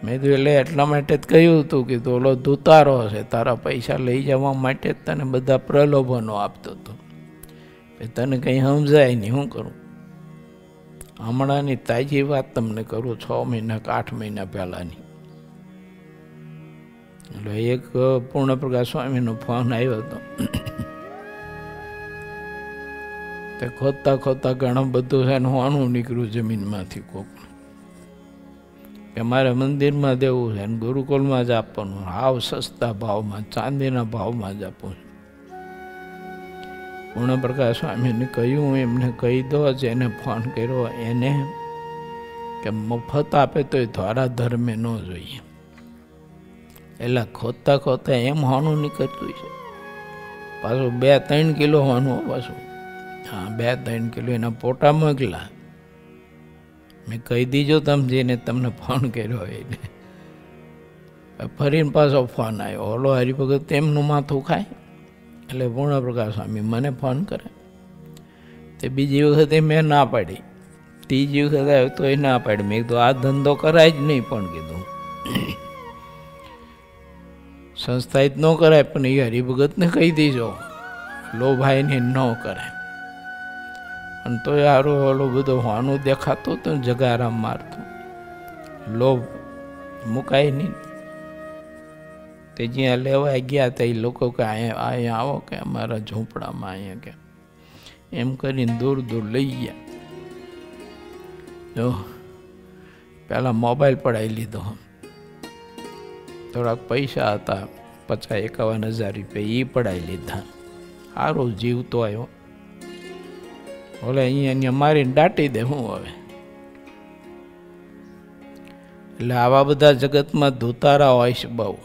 મેં કીધું એટલે એટલા માટે જ કહ્યું હતું કે ઓલો દુતારો છે, તારા પૈસા લઈ જવા માટે જ તને બધા પ્રલોભનો આપતો હતો. તને કંઈ સમજાય નહીં, શું કરું? હમણાંની તાજી વાત તમને કરું, 6 મહિના કે 8 મહિના પહેલાંની. એટલે એક પૂર્ણપ્રકાશ સ્વામીનો ફોન આવ્યો હતો. તે ખોદતા ખોદતા ઘણું બધું છે ને હોવાનું નીકળ્યું જમીનમાંથી કોક, કે મારે મંદિરમાં દેવું છે ને ગુરુકુલમાં જ આપવાનું, હાવ સસ્તા ભાવમાં, ચાંદીના ભાવમાં જ આપવું છે. પૂર્ણપ્રકાશ સ્વામીને કહ્યું, એમને કહી દો, જેને ફોન કર્યો એને કે મફત આપે તો એ ધોરા ધર્મે ન જોઈએ. એટલે ખોદતા ખોદતા એમ હોનું નીકળતું છે. પાછું 2-3 કિલો હોનું, પાછું 2-3 કિલો એના પોટા મોકલા. મેં કહી દીજો તમે જેને તમને ફોન કર્યો એને. ફરીને પાછો ફોન આવ્યો. ઓલો હરિભગત તેમનું માથું ખાય. એટલે પૂર્ણપ્રકાશ સ્વામી મને ફોન કરે. તે બીજી વખતે મેં ના પાડી, ત્રીજી વખત આવ્યો તો એ ના પાડી. મેં કીધું આ ધંધો કરાય જ નહીં, પણ કીધું સંસ્થાિત ન કરાય, પણ એ હરિભગતને કહી દીજો લોભાઈને ન કરે. અને તો સારું ઓલું બધું હોવાનું દેખાતું હતું, જગારામ મારતું, લોભ મુકાય નહીં. તે જ્યાં લેવા ગયા હતા એ લોકો કે અહીંયા આવો કે અમારા ઝૂંપડામાં, અહીંયા કે એમ કરીને દૂર દૂર લઈ ગયા. જો પહેલાં મોબાઈલ પડાવી લીધો, થોડાક પૈસા હતા 50-51 હજાર રૂપિયા, એ પડાવી લીધા. સારું જીવતો આવ્યો. ઓલે અહીંયા મારીને દાટી દે હું હવે. એટલે આવા બધા જગતમાં ધુતારા હોય છે બહુ.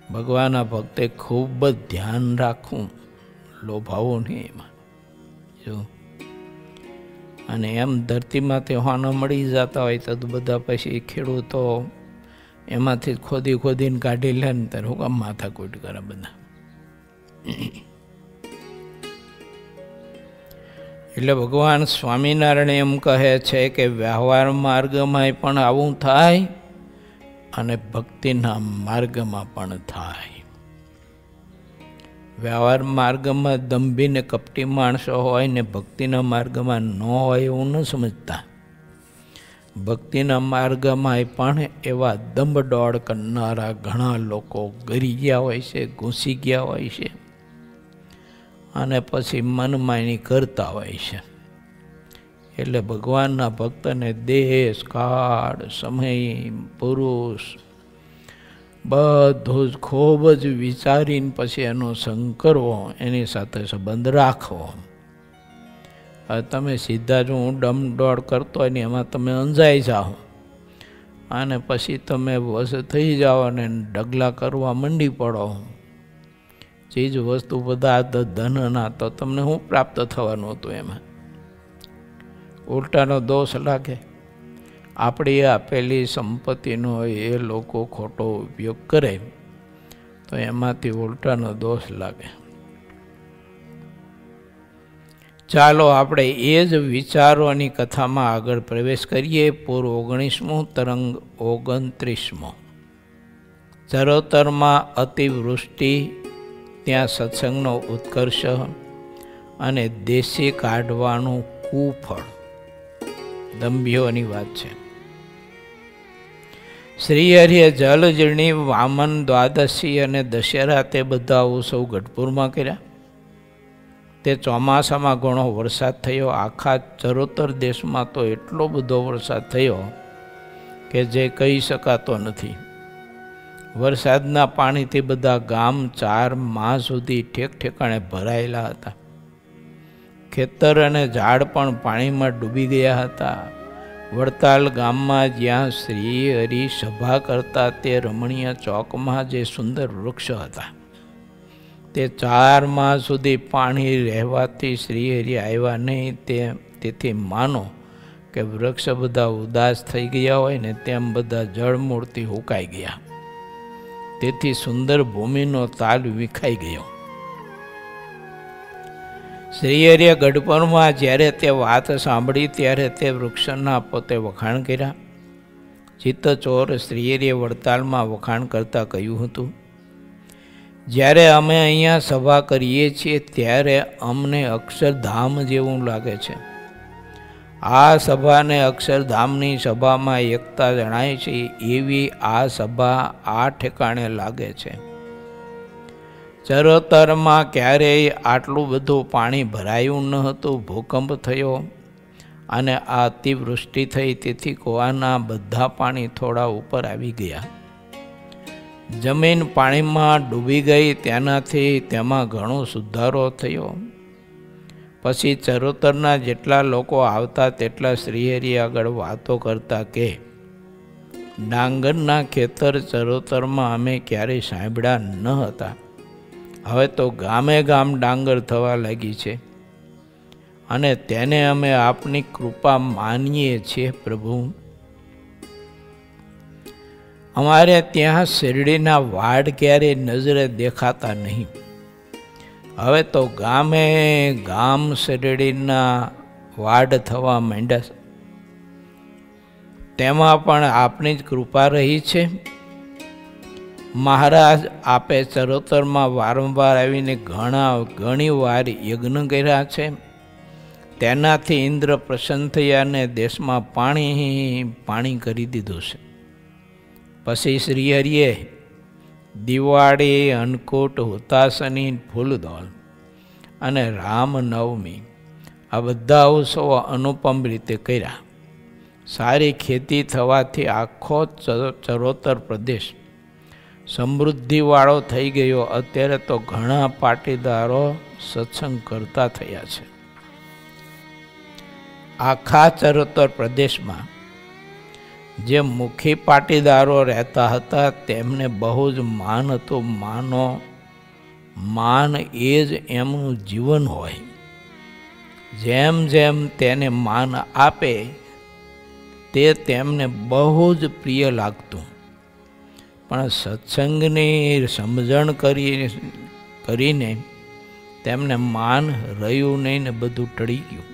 ભગવાનના ભક્તે ખૂબ જ ધ્યાન રાખવું, લોભાવું નહીં એમાં. જો અને એમ ધરતીમાંથી હોના મળી જતા હોય તો બધા પછી ખેડૂતો એમાંથી ખોદી ખોદીને કાઢી લે ને ત્યારે હું કામ માથાકૂટ કરે બધા. એટલે ભગવાન સ્વામિનારાયણ એમ કહે છે કે વ્યવહાર માર્ગમાં પણ આવું થાય અને ભક્તિના માર્ગમાં પણ થાય. વ્યવહાર માર્ગમાં દંભીને કપટી માણસો હોય ને ભક્તિના માર્ગમાં ન હોય એવું ન સમજતા. ભક્તિના માર્ગમાં પણ એવા દંભદોડ કરનારા ઘણા લોકો ગરી ગયા હોય છે, ઘૂસી ગયા હોય છે અને પછી મનમાની કરતા હોય છે. એટલે ભગવાનના ભક્તને દેશ, કાળ, સમય, પુરુષ બધું જ ખૂબ જ વિચારીને પછી એનો સંગ કરવો, એની સાથે સંબંધ રાખવો. હવે તમે સીધા જો હું ડમડોળ કરતો હોય ને એમાં તમે અંજાઈ જાઓ અને પછી તમે વશ થઈ જાઓ અને ડગલા કરવા મંડી પડો. ચીજ વસ્તુ બધા ધનના તો તમને શું પ્રાપ્ત થવાનું હતું? એમાં ઉલટાનો દોષ લાગે. આપણી આપેલી સંપત્તિનો એ લોકો ખોટો ઉપયોગ કરે તો એમાંથી ઉલટાનો દોષ લાગે. ચાલો આપણે એ જ વિચારોની કથામાં આગળ પ્રવેશ કરીએ. પૂર 19મું, તરંગ 29મો. ચરોતરમાં અતિવૃષ્ટિ, ત્યાં સત્સંગનો ઉત્કર્ષ અને દેશી કાઢવાનું કુફળ. દંભીઓની વાત છે. શ્રીહરિએ જલજીર્ણી, વામન દ્વાદશી અને દશેરા તે બધા ઉત્સવ ગઢપુરમાં કર્યા. તે ચોમાસામાં ઘણો વરસાદ થયો. આખા ચરોતર દેશમાં તો એટલો બધો વરસાદ થયો કે જે કહી શકાતો નથી. વરસાદના પાણીથી બધા ગામ 4 માસ સુધી ઠેક ઠેકાણે ભરાયેલા હતા. ખેતર અને ઝાડ પણ પાણીમાં ડૂબી ગયા હતા. વડતાલ ગામમાં જ્યાં શ્રી હરિ સભા કરતા તે રમણીય ચોકમાં જે સુંદર વૃક્ષ હતા તે 4 માસ સુધી પાણી રહેવાથી શ્રી હરિ આવ્યા નહીં. તેથી માનો કે વૃક્ષ બધા ઉદાસ થઈ ગયા હોય ને તેમ બધા જળમૂળથી હુકાઈ ગયા. તેથી સુંદર ભૂમિનો તાલ વિખાઈ ગયો. શ્રીહરિએ ગઢપુરમાં જ્યારે તે વાત સાંભળી ત્યારે તે વૃક્ષના પોતે વખાણ કર્યા. ચિત્તચોર શ્રીહરિએ વડતાલમાં વખાણ કરતાં કહ્યું હતું, જ્યારે અમે અહીંયા સભા કરીએ છીએ ત્યારે અમને અક્ષરધામ જેવું લાગે છે. આ સભાને અક્ષરધામની સભામાં એકતા જણાય છે એવી આ સભા આ ઠેકાણે લાગે છે. ચરોતરમાં ક્યારેય આટલું બધું પાણી ભરાયું ન હતું. ભૂકંપ થયો અને આ અતિવૃષ્ટિ થઈ, તેથી કૂવાના બધા પાણી થોડા ઉપર આવી ગયા. જમીન પાણીમાં ડૂબી ગઈ. તેનાથી તેમાં ઘણો સુધારો થયો. પછી ચરોતરના જેટલા લોકો આવતા તેટલા શ્રીહરિ આગળ વાતો કરતા કે ડાંગરના ખેતર ચરોતરમાં અમે ક્યારેય સાંભળ્યા ન હતા. હવે તો ગામે ગામ ડાંગર થવા લાગી છે અને તેને અમે આપની કૃપા માનીએ છીએ. પ્રભુ, અમારે ત્યાં શેરડીના વાડ ક્યારેય નજરે દેખાતા નહીં. હવે તો ગામે ગામ શેરડીના વાડ થવા માંડ્યા. તેમાં પણ આપની જ કૃપા રહી છે. મહારાજ, આપે ચરોતરમાં વારંવાર આવીને ઘણી વાર યજ્ઞ કર્યા છે. તેનાથી ઇન્દ્ર પ્રસન્ન થયા અને દેશમાં પાણી કરી દીધું છે. પછી શ્રીહરિએ દિવાળી, અન્નકૂટ, હુતાશની, ફૂલદોલ અને રામનવમી આ બધા ઉત્સવો અનુપમ રીતે કર્યા. સારી ખેતી થવાથી આખો ચરોતર પ્રદેશ સમૃદ્ધિવાળો થઈ ગયો. અત્યારે તો ઘણા પાટીદારો સત્સંગ કરતા થયા છે. આખા ચરોતર પ્રદેશમાં જે મુખી પાટીદારો રહેતા હતા તેમને બહુ જ માન હતું. માન એ જ એમનું જીવન હોય. જેમ જેમ તેને માન આપે તે તેમને બહુ જ પ્રિય લાગતું. પણ સત્સંગની સમજણ કરીને તેમને માન રહ્યું નહીં ને બધું ટળી ગયું.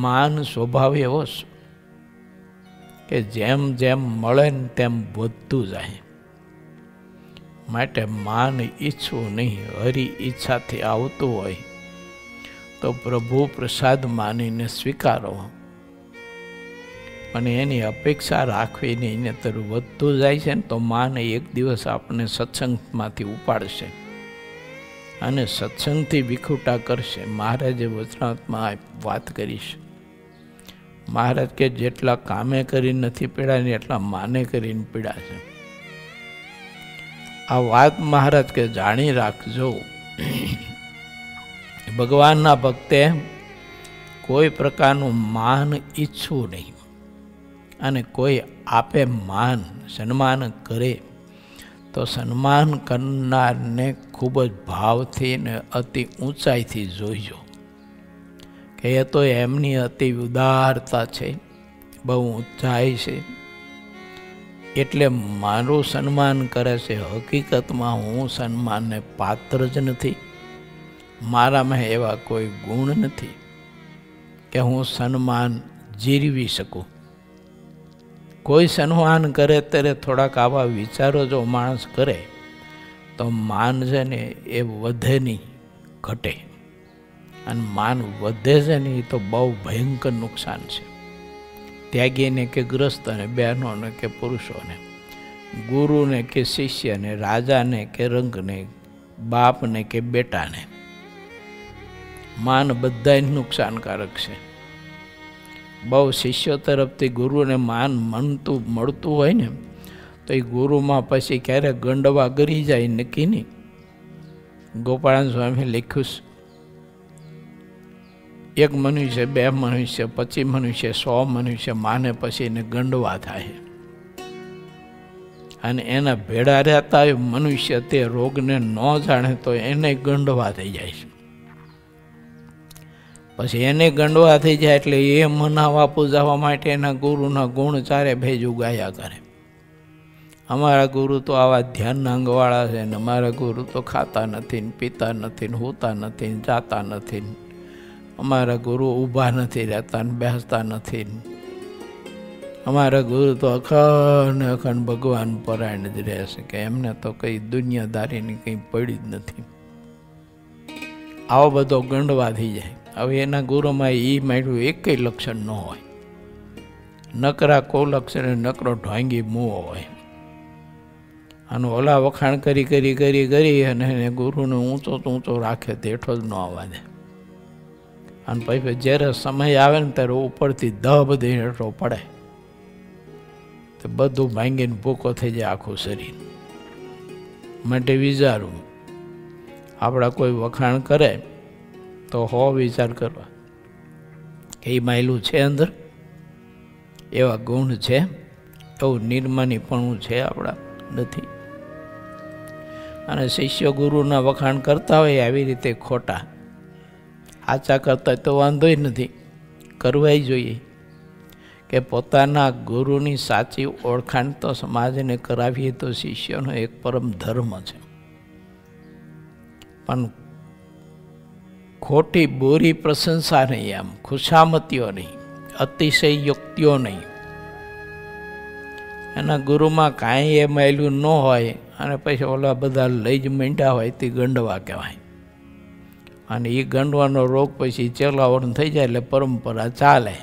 માન સ્વભાવ એવો કે જેમ જેમ મળે ને તેમ વધતું જાય. માટે માન ઈચ્છવું નહીં. હરિ ઈચ્છાથી આવતું હોય તો પ્રભુ પ્રસાદ માનીને સ્વીકારો, અને એની અપેક્ષા રાખવી નહીં. ને તર વધતું જાય છે ને તો માન એક દિવસ આપણને સત્સંગમાંથી ઉપાડશે અને સત્સંગથી વિખૂટા કરશે. મહારાજે વચનાત્મા વાત કરીશ. મહારાજ કે જેટલા કામે કરીને નથી પીડા ને એટલા માને કરીને પીડા છે. આ વાત મહારાજ કે જાણી રાખજો. ભગવાનના ભક્તે કોઈ પ્રકારનું માન ઈચ્છવું નહીં. અને કોઈ આપે માન, સન્માન કરે તો સન્માન કરનારને ખૂબ જ ભાવથી ને અતિ ઊંચાઈથી જોઈજો કે એ તો એમની અતિ ઉદારતા છે, બહુ ઊંચાઈ છે એટલે મારું સન્માન કરે છે. હકીકતમાં હું સન્માનને પાત્ર જ નથી. મારામાં એવા કોઈ ગુણ નથી કે હું સન્માન જીરવી શકું. કોઈ સન્માન કરે ત્યારે થોડાક આવા વિચારો જો માણસ કરે તો માન છે ને એ વધે નહીં, ઘટે. અને માન વધે છે ને એ તો બહુ ભયંકર નુકસાન છે. ત્યાગીને કે ગ્રસ્તને, બહેનોને કે પુરુષોને, ગુરુને કે શિષ્યને, રાજાને કે રંગને, બાપને કે બેટાને, માન બધાય નુકસાનકારક છે. બહુ શિષ્યો તરફથી ગુરુને માન મળતું હોય ને તો એ ગુરુમાં પછી ક્યારેક ગંડવા ગરી જાય નક્કી નહીં. ગોપાળાન સ્વામી લખ્યું છે, એક મનુષ્ય, 2 મનુષ્ય, 25 મનુષ્ય, 100 મનુષ્ય માને પછી એને ગંડવા થાય. અને એના ભેડા રહેતા હોય મનુષ્ય તે રોગને ન જાણે તો એને ગંડવા થઈ જાય છે. પછી એને ગંડવા થઈ જાય એટલે એ મનાવા પૂજાવા માટે એના ગુરુના ગુણ ચારે ભેજું ગાયા કરે. અમારા ગુરુ તો આવા ધ્યાનના અંગવાળા છે ને અમારા ગુરુ તો ખાતા નથી ને પીતા નથી ને હોતા નથી ને જાતા નથી ને અમારા ગુરુ ઊભા નથી રહેતા ને બેસતા નથી ને અમારા ગુરુ તો અખંડ અખંડ ભગવાન પરાયણ જ રહેશે કે એમને તો કંઈ દુનિયાદારીની કંઈ પડી જ નથી. આવો બધો ગંડવા થઈ જાય. હવે એના ગુરુમાં એ માંડ્યું એકેય લક્ષણ ન હોય, નકરા કો લક્ષણ, નકરો ઢોંગી મુઓ હોય. અને ઓલા વખાણ કરી કરી કરી કરી અને એને ગુરુને ઊંચો તો ઊંચો રાખે તેઠો જ ન આવવા દે. અને પછી જ્યારે સમય આવે ને ત્યારે ઉપરથી બધી હેઠો પડે તો બધું ભાંગીને ભૂકો થઈ જાય આખું શરીર. માટે વિચારવું, આપણા કોઈ વખાણ કરે તો વિચાર કરવા કે એ માયલું છે અંદર, એવા ગુણ છે, એવું નિર્માનીપણું છે આપણા નથી. અને શિષ્ય ગુરુના વખાણ કરતા હોય આવી રીતે ખોટા, આચા કરતા તો વાંધોય નથી, કરવાય જોઈએ. કે પોતાના ગુરુની સાચી ઓળખાણ તો સમાજને કરાવીએ તો શિષ્યનો એક પરમ ધર્મ છે. પણ ખોટી બોરી પ્રશંસા નહીં, આમ ખુશામતીઓ નહીં, અતિશય યુક્તિઓ નહીં. એના ગુરુમાં કાંઈ એ માયલું ન હોય અને પછી ઓલા બધા લઈ જ માંડ્યા હોય તે ગંડવા કહેવાય. અને એ ગંડવાનો રોગ પછી ચેલાઓને થઈ જાય એટલે પરંપરા ચાલે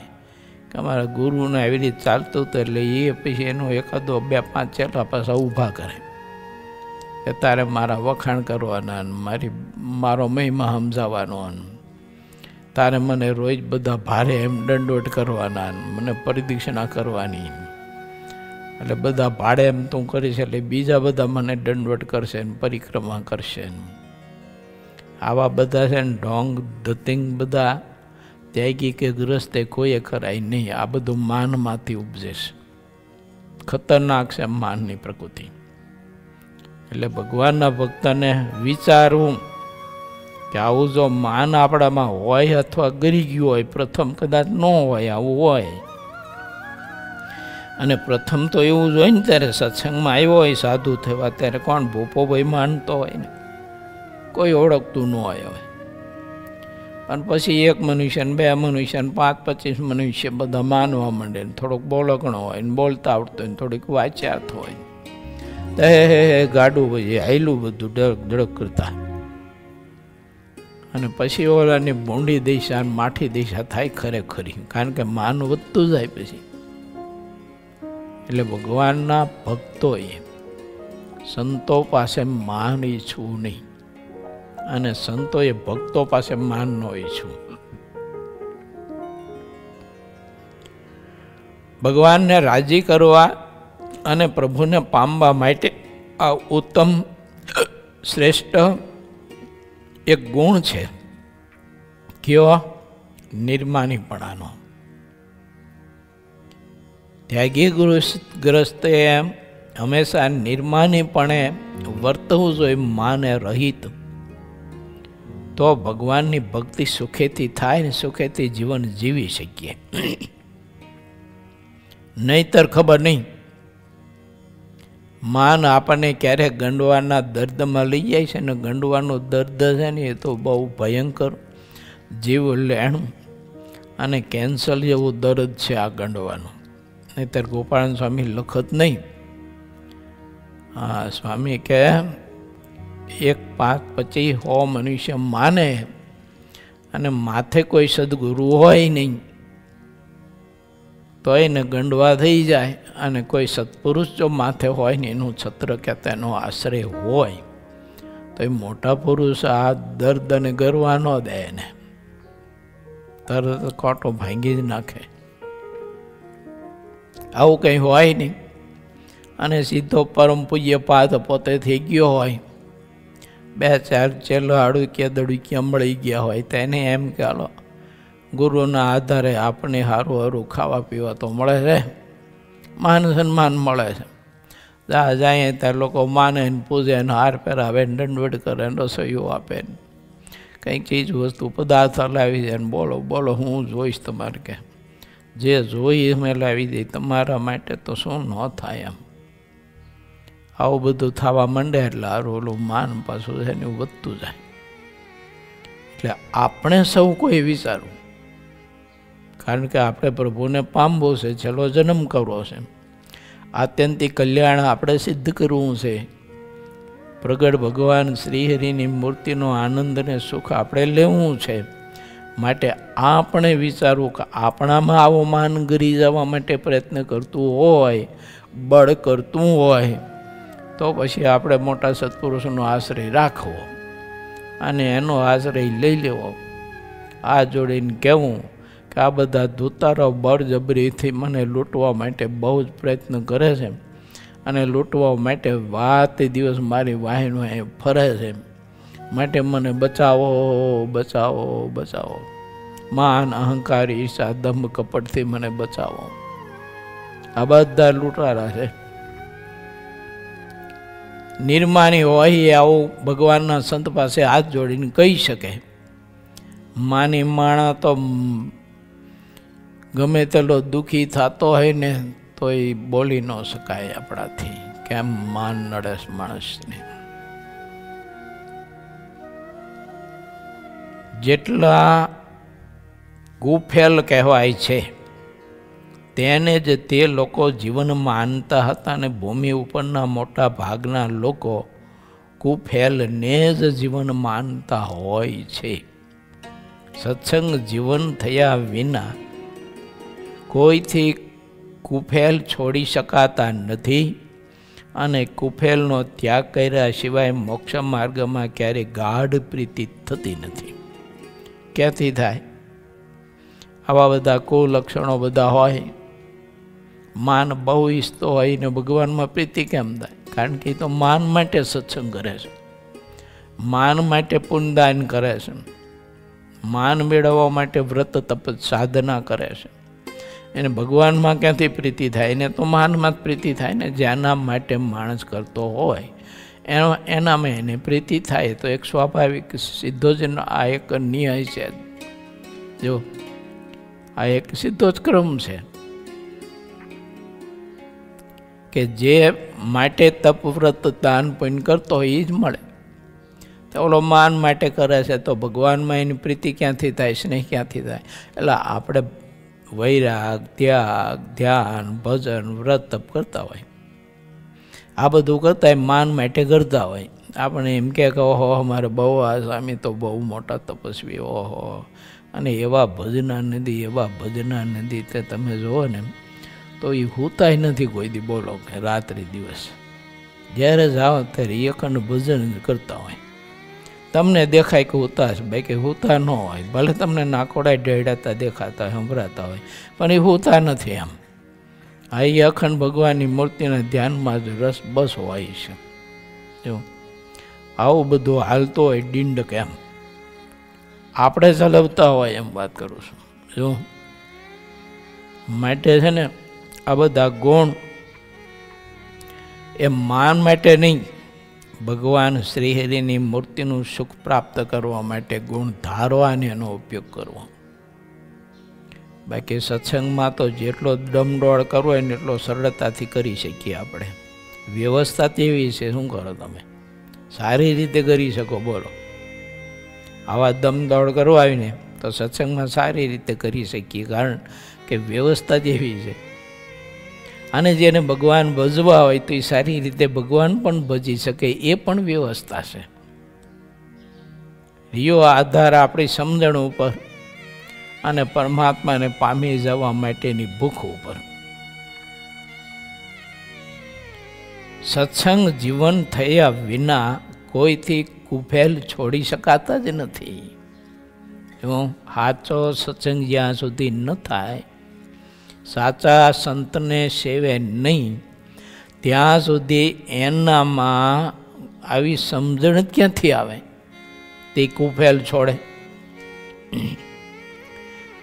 કે અમારા ગુરુને આવી રીતે ચાલતું હતું એટલે એ પછી એનો એકાદો 2-5 ચેલા પાછા ઊભા કરે કે તારે મારા વખાણ કરવાના, મારો મહિમા સમજાવવાનો, તારે મને રોજ બધા ભારે એમ દંડવટ કરવાના, મને પરિદક્ષિણા કરવાની. એટલે બધા ભાડે એમ તું કરીશ એટલે બીજા બધા મને દંડવટ કરશે ને પરિક્રમા કરશે ને. આવા બધા છે ને ઢોંગ ધતિંગ બધા ત્યાગી કે ગ્રસ્તે કોઈએ કરાય નહીં. આ બધું માનમાંથી ઉપજે છે, ખતરનાક છે માનની પ્રકૃતિ. એટલે ભગવાનના ભક્તને વિચારવું કે આવું જો માન આપણામાં હોય અથવા ગરી ગયું હોય, પ્રથમ કદાચ ન હોય, આવું હોય. અને પ્રથમ તો એવું જ હોય ને ત્યારે સત્સંગમાં આવ્યો હોય સાધુ થવા ત્યારે કોણ ભૂપોભાઈ માનતો હોય ને, કોઈ ઓળખતું ન હોય. હવે અને પછી 1 મનુષ્ય ને 2 મનુષ્ય ને 5-25 મનુષ્ય બધા માનવા માંડે ને થોડોક બોલકણો હોય ને બોલતા આવડતો હોય ને થોડીક વાચાત હોય તો ગાડું પછી હાયલું બધું ડળક ડળક કરતા. અને પછી ઓલાની ભૂંડી દિશા અને માઠી દિશા થાય ખરેખરી, કારણ કે માન વધતું જાય પછી. એટલે ભગવાનના ભક્તોએ સંતો પાસે માન ઈચ્છવું નહીં અને સંતોએ ભક્તો પાસે માન ન ઈચ્છવું. ભગવાનને રાજી કરવા અને પ્રભુને પામવા માટે આ ઉત્તમ શ્રેષ્ઠ એક ગુણ છે. કયો? નિર્માનીપણાનો. ત્યાગી ગ્રસ્તે હંમેશા નિર્માનીપણે વર્તવું જોઈએ, માને રહિત. તો ભગવાનની ભક્તિ સુખેથી થાય ને સુખેથી જીવન જીવી શકીએ. નહીતર ખબર નહીં, માન આપણને ક્યારેક ગંડવાના દર્દમાં લઈ જાય છે ને ગંડવાનું દર્દ છે ને એ તો બહુ ભયંકર, જીવ લેણું અને કેન્સર જેવું દર્દ છે આ ગંડવાનું. નહીતર ગોપાળન સ્વામી લખત નહીં. હા, સ્વામી કે 1, 5, 25, 100 મનુષ્ય માને અને માથે કોઈ સદગુરુ હોય નહીં તો એને ગંડવા થઈ જાય. અને કોઈ સત્પુરુષ જો માથે હોય ને એનું છત્ર કે તેનો આશ્રય હોય તો એ મોટા પુરુષ આ દર્દ અને ગરવા ન દે એને. તરત કોટો ભાંગી જ નાખે. આવું કંઈ હોય નહીં. અને સીધો પરમ પૂજ્ય પાદ પોતે થઈ ગયો હોય, 2-4 ચેલો અડુક્યા દડુક્યા મળી ગયા હોય, તો એને એમ કે હાલો ગુરુના આધારે આપણે સારું સારું ખાવા પીવા તો મળે છે, માન સન્માન મળે છે. જાય ત્યારે લોકો માને ને પૂજે ને હાર પહેરાવે ને દંડવટ કરે ને રસોઈઓ આપે ને કંઈક ચીજ વસ્તુ પદાર્થ લાવી જાય ને બોલો બોલો હું જોઈશ તમારે, કે જે જોઈ અમે લાવી દઈ તમારા માટે તો શું ન થાય. એમ આવું બધું થવા માંડે એટલે હારું ઓલું માન પાછું છે ને વધતું જાય. એટલે આપણે સૌ કોઈ વિચારવું, કારણ કે આપણે પ્રભુને પામવું છે, છેલ્લો જન્મ કરવો છે, આત્યંતિક કલ્યાણ આપણે સિદ્ધ કરવું છે, પ્રગટ ભગવાન શ્રીહરિની મૂર્તિનો આનંદ ને સુખ આપણે લેવું છે. માટે આપણે વિચારવું કે આપણામાં આવો માન ગરી જવા માટે પ્રયત્ન કરતું હોય, બળ કરતું હોય, તો પછી આપણે મોટા સત્પુરુષનો આશ્રય રાખવો અને એનો આશ્રય લઈ લેવો. આ જોડીને કહેવું કે આ બધા ધૂતારો બળજબરીથી મને લૂંટવા માટે બહુ જ પ્રયત્ન કરે છે અને લૂંટવા માટે વાત દિવસ મારી વાહીનો એ ફરે છે, માટે મને બચાવો બચાવો બચાવો. માન અહંકાર ઈર્ષા દંભ કપટથી મને બચાવો. આ બધા લૂંટારા છે. નિર્માની હોય આવું ભગવાનના સંત પાસે હાથ જોડીને કહી શકે. માની માણા તો ગમે તેટલો દુઃખી થતો હોય ને તો એ બોલી ન શકાય આપણાથી, કેમ માન નડે માણસને. જેટલા ગુફેલ કહેવાય છે તેને જ તે લોકો જીવન માનતા હતા, અને ભૂમિ ઉપરના મોટા ભાગના લોકો કુફેલને જ જીવન માનતા હોય છે. સત્સંગ જીવન થયા વિના કોઈથી કુફેલ છોડી શકાતા નથી, અને કુફેલનો ત્યાગ કર્યા સિવાય મોક્ષ માર્ગમાં ક્યારેય ગાઢ પ્રીતિ થતી નથી. ક્યાંથી થાય? આવા બધા કુલક્ષણો બધા હોય, માન બહુ ઈચ્છતો હોય ને ભગવાનમાં પ્રીતિ કેમ થાય? કારણ કે એ તો માન માટે સત્સંગ કરે છે, માન માટે પુણ્યદાન કરે છે, માન મેળવવા માટે વ્રત તપ સાધના કરે છે. એને ભગવાનમાં ક્યાંથી પ્રીતિ થાય? એને તો માનમાં જ પ્રીતિ થાય ને. જેના માટે માણસ કરતો હોય એનામાં એને પ્રીતિ થાય. તો એક સ્વાભાવિક સીધો જ આ એક ન્યાય છે. જો આ એક સીધો જ ક્રમ છે કે જે માટે તપ વ્રત દાન પુણ્ય કરતો હોય એ જ મળે. તો ઓલો માન માટે કરે છે તો ભગવાનમાં એની પ્રીતિ ક્યાંથી થાય? સ્નેહ ક્યાંથી થાય? એટલે આપણે વૈરાગ, ત્યાગ, ધ્યાન, ભજન, વ્રત તપ કરતા હોય, આ બધું કરતા હોય માન માટે કરતા હોય. આપણે એમ કે ઓહો અમારે બહુ આ સ્વામી તો બહુ મોટા તપસ્વી, ઓહો, અને એવા ભજના નદી, એવા ભજના નદી તે તમે જુઓ ને તો એ હુતાય નથી કોઈ દી. બોલો કે રાત્રિ દિવસ જ્યારે જાઓ ત્યારે અખંડ ભજન કરતા હોય. તમને દેખાય કે હુતા છે, બાકી હુતા ન હોય. ભલે તમને નાકોડા ઢેડાતા દેખાતા હોય, સંભળાતા હોય, પણ એ હુતા નથી. એમ આ એ અખંડ ભગવાનની મૂર્તિના ધ્યાનમાં જ રસ બસ હોય છે. જો આવું બધું હાલતો હોય ડીંડ કેમ આપણે ચલાવતા હોય એમ વાત કરું છું. જો માટે છે ને આ બધા ગુણ એ માન માટે નહીં, ભગવાન શ્રીહરિની મૂર્તિનું સુખ પ્રાપ્ત કરવા માટે ગુણ ધારવા અને એનો ઉપયોગ કરવો. બાકી સત્સંગમાં તો જેટલો દમદોડ કરવો હોય ને એટલો સરળતાથી કરી શકીએ આપણે. વ્યવસ્થા તેવી છે, શું કરો તમે? સારી રીતે કરી શકો. બોલો આવા દમદોડ કરવા આવીને તો સત્સંગમાં સારી રીતે કરી શકીએ, કારણ કે વ્યવસ્થા જેવી છે. અને જેને ભગવાન ભજવા હોય તો એ સારી રીતે ભગવાન પણ ભજી શકે, એ પણ વ્યવસ્થા છે. રિયો આધાર આપણી સમજણ ઉપર અને પરમાત્માને પામી જવા માટેની ભૂખ ઉપર. સત્સંગ જીવન થયા વિના કોઈથી કુફેલ છોડી શકાતા જ નથી. જો સાચો સત્સંગ જ્યાં સુધી ન થાય, સાચા સંતને સેવે નહીં, ત્યાં સુધી એનામાં આવી સમજણ ક્યાંથી આવે? તે કુફેલ છોડે.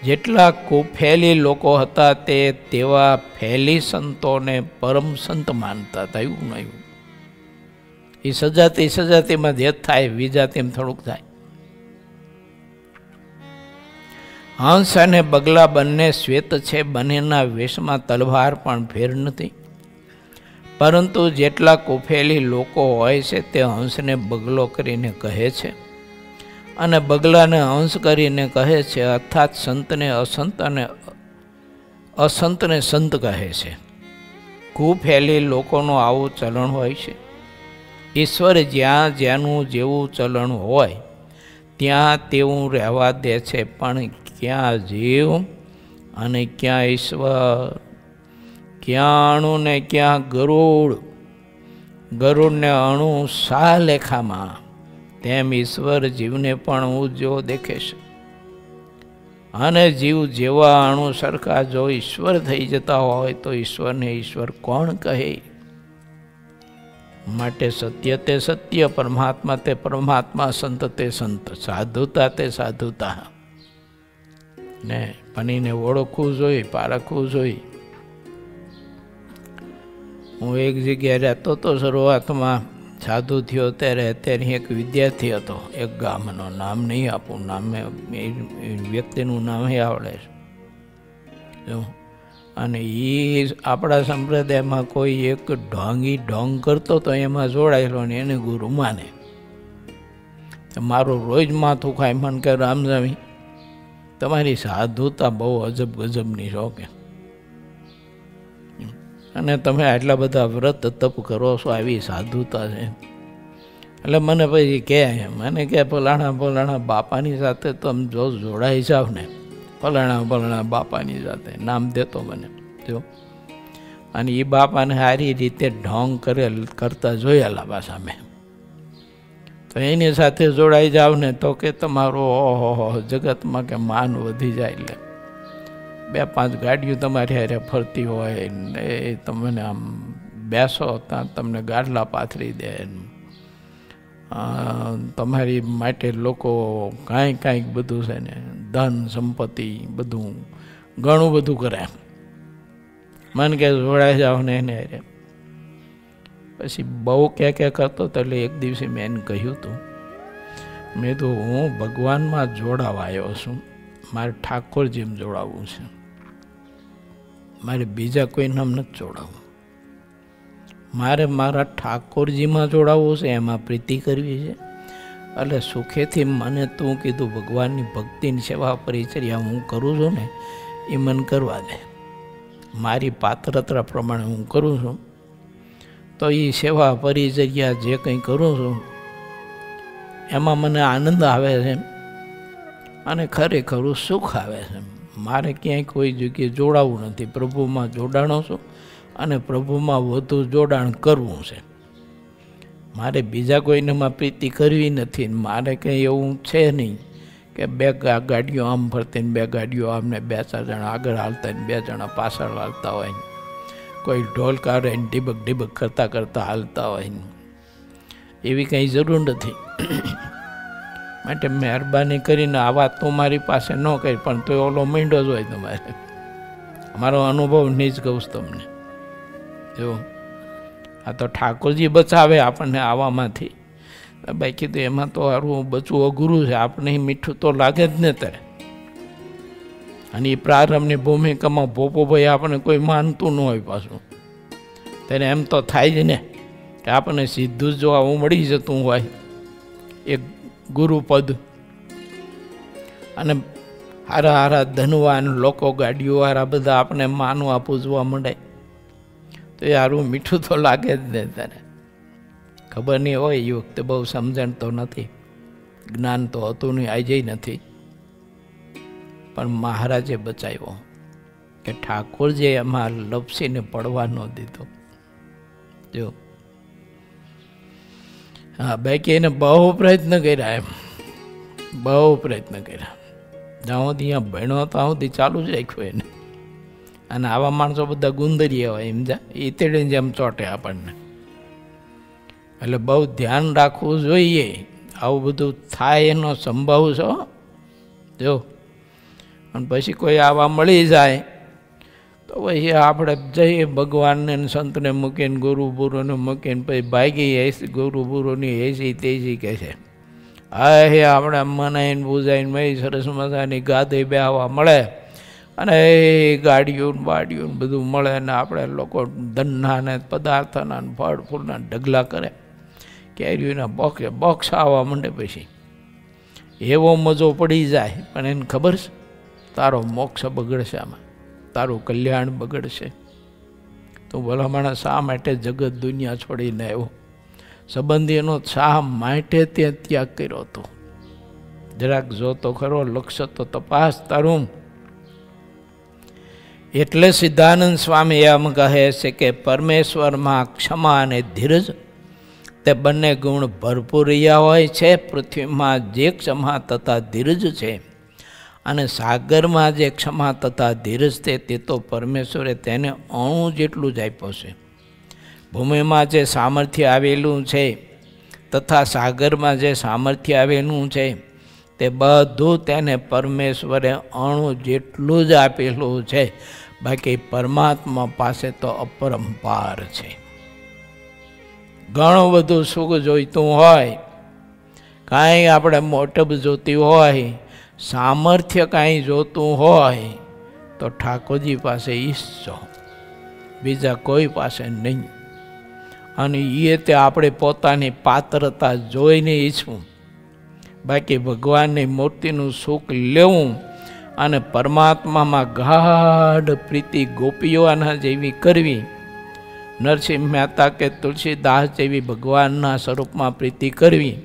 જેટલા કુફેલી લોકો હતા તે તેવા ફેલી સંતોને પરમ સંત માનતા હતા. એવું નહીં, એ સજાતીમાં જે થાય વિજાતીમાં થોડુંક થાય. હંસ અને બગલા બંને શ્વેત છે, બંનેના વેશમાં તલવાર પણ ફેર નથી. પરંતુ જેટલા કુફેલી લોકો હોય છે તે હંસને બગલો કરીને કહે છે અને બગલાને હંસ કરીને કહે છે, અર્થાત સંતને અસંત અને અસંતને સંત કહે છે. કુફેલી લોકોનું આવું ચલણ હોય છે. ઈશ્વર જ્યાં જેનું જેવું ચલણ હોય ત્યાં તેવું રહેવા દે છે, પણ ક્યાં જીવ અને ક્યાં ઈશ્વર, ક્યાં અણુ ને ક્યાં ગરુડ, ગરુડને અણુ સા લેખામાં, તેમ ઈશ્વર જીવને પણ હું જેવો દેખે છે. અને જીવ જેવા અણુ સરખા જો ઈશ્વર થઈ જતા હોય તો ઈશ્વરને ઈશ્વર કોણ કહે? માટે સત્ય તે સત્ય, પરમાત્મા તે પરમાત્મા, સંત તે સંત, સાધુતા તે સાધુતા. ને પનીને ઓળખવું જોઈએ, પારખવું જોઈએ. હું એક જગ્યાએ રહેતો હતો શરૂઆતમાં, સાધુ થયો ત્યારે એક વિદ્યાર્થી હતો, એક ગામનો, નામ નહીં આપું, નામ વ્યક્તિનું નામ આવડે છે. અને એ આપણા સંપ્રદાયમાં કોઈ એક ઢોંગી ઢોંગ કરતો તો એમાં જોડાયેલો ને એને ગુરુ માને. મારું રોજ માથું ખાય, મને કે રામસ્વામી તમારી સાધુતા બહુ અજબ ગજબની છો કે, અને તમે આટલા બધા વ્રત તપ કરો છો, આવી સાધુતા છે. એટલે મને પછી કે ફલાણા બાપાની સાથે તમે જો જોડાઈ જાવ ને, ફલાણા બાપાની સાથે નામ દેતો મને જો, અને એ બાપાને સારી રીતે ઢોંગ કરતા જોયેલા પાછા મેં, તો એની સાથે જોડાઈ જાવ ને તો કે તમારો ઓહો જગતમાં કે માન વધી જાય. એટલે 2-5 ગાડીઓ તમારી હારે ફરતી હોય ને એ તમને આમ બેસો ત્યાં તમને ગાડલા પાથરી દે, તમારી માટે લોકો કાંઈક બધું છે ને, ધન સંપત્તિ બધું ઘણું બધું કરે. મને કે જોડાઈ જાવ ને એને હારે. પછી બહુ ક્યાં કરતો હતો. એટલે એક દિવસે મેં એને કહ્યું હતું, મેં તો હું ભગવાનમાં જોડાવા આવ્યો છું, મારે ઠાકોરજીમાં જોડાવવું છે, મારે બીજા કોઈ નામ નથી જોડાવવું, મારે મારા ઠાકોરજીમાં જોડાવવું છે, એમાં પ્રીતિ કરવી છે. એટલે સુખેથી મને તું કીધું ભગવાનની ભક્તિની સેવા પરિચર્યા હું કરું છું ને એ મને કરવા દે, મારી પાત્રતા પ્રમાણે હું કરું છું. તો એ સેવા પરિચર્યા જે કંઈ કરું છું એમાં મને આનંદ આવે છે અને ખરેખર સુખ આવે છે. મારે ક્યાંય કોઈ જગ્યાએ જોડાવું નથી, પ્રભુમાં જોડાણો છું અને પ્રભુમાં વધુ જોડાણ કરવું છે. મારે બીજા કોઈનેમાં પ્રીતિ કરવી નથી. મારે કંઈ એવું છે નહીં કે 2 ગાડીઓ આમ ફરતી ને 2 ગાડીઓ આમ ને 2-4 જણા આગળ હાલતા ને 2 જણા પાછળ હાલતા હોય, કોઈ ઢોલ કાઢે ને ઢીબક કરતા હાલતા હોય, એવી કંઈ જરૂર નથી. માટે મહેરબાની કરીને આ વાત તો મારી પાસે ન કરી, પણ તો ઓલો મીંડો જ હોય તમારે. મારો અનુભવ નહીં જ કહું તમને. જો આ તો ઠાકોરજી બચાવે આપણને આવામાંથી, બાકી તો એમાં તો સારું બચવું અઘરું છે. આપણે મીઠું તો લાગે જ ને ત્યારે. અને એ પ્રારંભની ભૂમિકામાં ભોપોભાઈ આપણે કોઈ માનતું ન હોય પાછું, ત્યારે એમ તો થાય જ ને કે આપણને સીધું જ જો આવું મળી જતું હોય એક ગુરુપદ, અને હારા ધનવાન લોકો ગાડીઓવાળા બધા આપણે માનવા પૂજવા માંડે, તો એ સારું મીઠું તો લાગે જ ને. ત્યારે ખબર નહીં હોય એ વખતે, બહુ સમજણ તો નથી, જ્ઞાન તો હતું નહીં, આજે નથી. પણ મહારાજે બચાવ્યો કે ઠાકોરજી એમાં લપસીને પડવા ન દીધો. જો હા, બાકી એને બહુ પ્રયત્ન કર્યા, એમ બહુ પ્રયત્ન કર્યા. જ્યાં સુધી અહીંયા ભણ્યો ત્યાં સુધી ચાલુ જ રાખ્યું એને. અને આવા માણસો બધા ગુંદરીએ હોય એમ જા એ તેડીને જેમ ચોટે આપણને. એટલે બહુ ધ્યાન રાખવું જોઈએ. આવું બધું થાય એનો સંભવ છો જો. અને પછી કોઈ આવા મળી જાય તો પછી આપણે જઈએ ભગવાનને સંતને મૂકીને ગુરુ ગુરુને મૂકીને પછી ભાગી એસી ગુરુ ગુરુની એસી તેસી કહે છે. હા હે આપણે મનાઈને પૂજાઈને મય સરસ મજાની ગાદે બેહવા મળે અને એ ગાડીઓ બાડીઓ બધું મળે ને આપણે લોકો ધનના ને પદાર્થના ને ફળ ફૂલના ઢગલા કરે. કેરીઓના બોક્સ આવવા માંડે. પછી એવો મજો પડી જાય પણ એને ખબર છે તારો મોક્ષ બગડશે, આમાં તારું કલ્યાણ બગડશે. તો ભલા માણસ શા માટે જગત દુનિયા છોડીને આવ્યો? સંબંધીનો શા માટે ત્યાં ત્યાગ કર્યો હતો? જરાક જોતો ખરો, લક્ષ્ય તો તપાસ તારું. એટલે સિદ્ધાનંદ સ્વામી એમ કહે છે કે પરમેશ્વરમાં ક્ષમા અને ધીરજ તે બંને ગુણ ભરપૂર રહ્યા હોય છે. પૃથ્વીમાં જે ક્ષમા તથા ધીરજ છે અને સાગરમાં જે ક્ષમા તથા ધીરજ છે તે તો પરમેશ્વરે તેને અણુ જેટલું જ આપ્યું છે. ભૂમિમાં જે સામર્થ્ય આવેલું છે તથા સાગરમાં જે સામર્થ્ય આવેલું છે તે બધું તેને પરમેશ્વરે અણુ જેટલું જ આપેલું છે. બાકી પરમાત્મા પાસે તો અપરંપાર છે. ઘણું બધું સુખ જોઈતું હોય, કાંઈ આપણે મોટપ જોતી હોય, સામર્થ્ય કાંઈ જોતું હોય તો ઠાકોરજી પાસે ઈચ્છો, બીજા કોઈ પાસે નહીં. અને એ તે આપણે પોતાની પાત્રતા જોઈને ઈચ્છવું. બાકી ભગવાનની મૂર્તિનું સુખ લેવું અને પરમાત્મામાં ગાઢ પ્રીતિ ગોપીઓના જેવી કરવી. નરસિંહ મહેતા કે તુલસીદાસ જેવી ભગવાનના સ્વરૂપમાં પ્રીતિ કરવી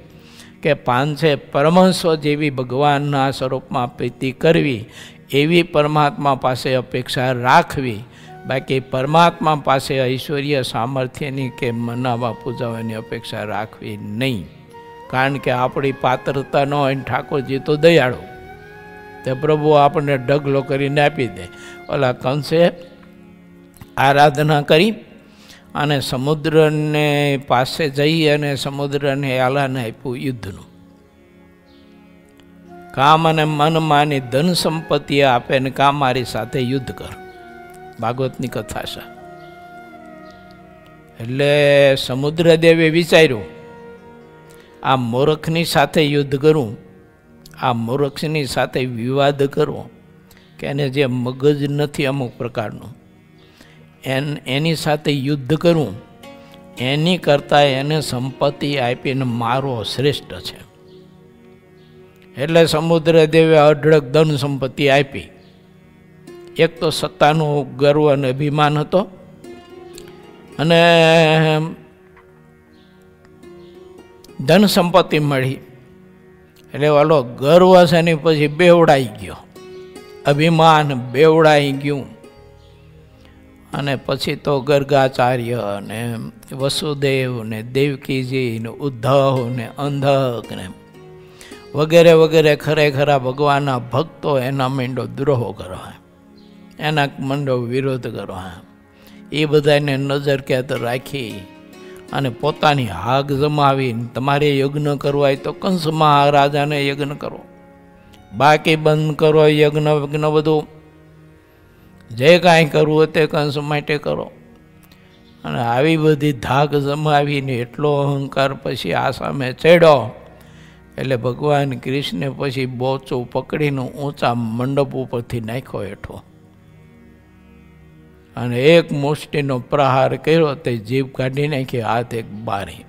કે પાંચે પરમહંસો જેવી ભગવાનના સ્વરૂપમાં પ્રીતિ કરવી, એવી પરમાત્મા પાસે અપેક્ષા રાખવી. બાકી પરમાત્મા પાસે ઐશ્વર્ય સામર્થ્યની કે મનાવા પૂજાવાની અપેક્ષા રાખવી નહીં. કારણ કે આપણી પાત્રતા ન હોય, ઠાકોરજી તો દયાળુ, તે પ્રભુ આપણને ઢગલો કરીને આપી દે. ઓલા કંસે આરાધના કરી અને સમુદ્રને પાસે જઈ અને સમુદ્રને આલાને આપ્યું યુદ્ધનું કામ. અને મન માની ધન સંપત્તિ આપે ને કામ મારી સાથે યુદ્ધ કર. ભાગવતની કથા છે. એટલે સમુદ્રદેવે વિચાર્યું આ મૂર્ખની સાથે યુદ્ધ કરું, આ મૂર્ખની સાથે વિવાદ કરવો કે એને જે મગજ નથી અમુક પ્રકારનું, એની સાથે યુદ્ધ કરું એની કરતાં એને સંપત્તિ આપીને મારો શ્રેષ્ઠ છે. એટલે સમુદ્રદેવે અઢળક ધન સંપત્તિ આપી. એક તો સત્તાનું ગર્વ અને અભિમાન હતો, અને ધન સંપત્તિ મળી એટલે ઓલો ગર્વ છે ને પછી બેવડાઈ ગયો, અભિમાન બેવડાઈ ગયું. અને પછી તો ગર્ગાચાર્ય ને વસુદેવ ને દેવકીજી ને ઉદ્ધવ ને અંધક ને વગેરે વગેરે ખરેખરા ભગવાનના ભક્તો એના માંડો દ્રોહ કરવા, એના મંડો વિરોધ કરવા. એ બધાને નજર કેદ રાખી અને પોતાની હાગ જમાવીને તમારે યજ્ઞ કરવો હોય તો કંસ મહારાજાને યજ્ઞ કરો, બાકી બંધ કરો યજ્ઞ વિઘ્ન બધું. જે કાંઈ કરવું હોય તે કંસ માટે કરો. અને આવી બધી ધાક જમાવીને એટલો અહંકાર પછી આ સામે ચડ્યો એટલે ભગવાન કૃષ્ણે પછી બોચું પકડીને ઊંચા મંડપ ઉપરથી નાખ્યો હેઠો અને એક મુષ્ટિનો પ્રહાર કર્યો. તે જીભ કાઢી નાખી, હાથ એક બારી,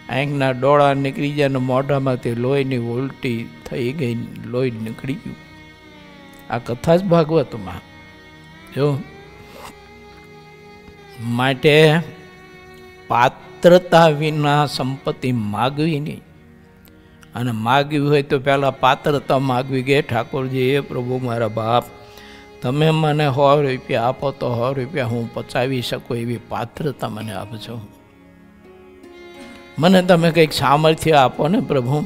આંખના ડોળા નીકળી ગયા અને મોઢામાંથી લોહીની ઉલટી થઈ ગઈ, લોહી નીકળી ગયું. આ કથા જ ભાગવતમાં જો. માટે પાત્રતા વિના સંપત્તિ માગવી નહીં, અને માગવી હોય તો પહેલાં પાત્રતા માગવી કે ઠાકોરજી એ પ્રભુ મારા બાપ તમે મને 100 રૂપિયા આપો તો 100 રૂપિયા હું પચાવી શકું એવી પાત્રતા મને આપજો. મને તમે કંઈક સામર્થ્ય આપો ને પ્રભુ,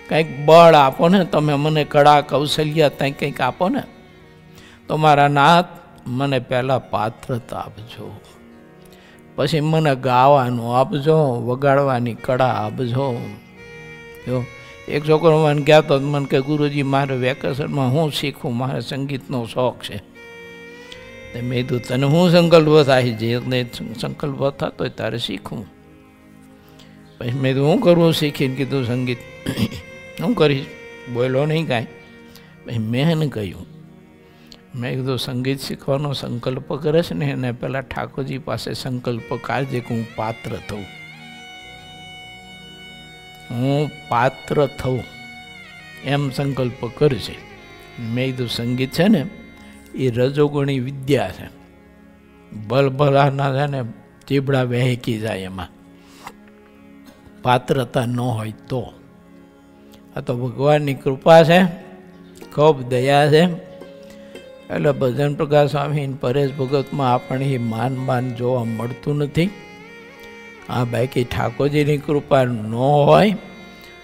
કંઈક બળ આપો ને, તમે મને કળા કૌશલ્ય ત્યાં કંઈક આપો ને. તો મારા નાથ મને પહેલાં પાત્રતા આપજો, પછી મને ગાવાનું આપજો, વગાડવાની કળા આપજો. જો એક છોકરો મને કહેતો મને કે ગુરુજી મારે વેકેશનમાં હું શીખું, મારે સંગીતનો શોખ છે. મેં કીધું તને હું સંકલ્પ થાય, જે સંકલ્પ થતો હોય તારે શીખવું. પછી મેં કીધું હું કરવું શીખીને? કીધું સંગીત. હું કરીશ? બોલો નહીં કાંઈ. પછી મેં એને કહ્યું, મેં કીધું સંગીત શીખવાનો સંકલ્પ કરે છે ને એને પહેલાં ઠાકોરજી પાસે સંકલ્પ કાઢજે કે હું પાત્ર થઉં, હું પાત્ર થઉં, એમ સંકલ્પ કરશે. મેં કીધું સંગીત છે ને એ રજોગુણી વિદ્યા છે, ભલભલાના છે ને ચીબડા વહેકી જાય એમાં, પાત્રતા ન હોય તો. આ તો ભગવાનની કૃપા છે, ખૂબ દયા છે. એટલે ભજન પ્રકાશ સ્વામી પરેશ ભગતમાં આપણને માન જોવા મળતું નથી. આ બાકી ઠાકોરજીની કૃપા ન હોય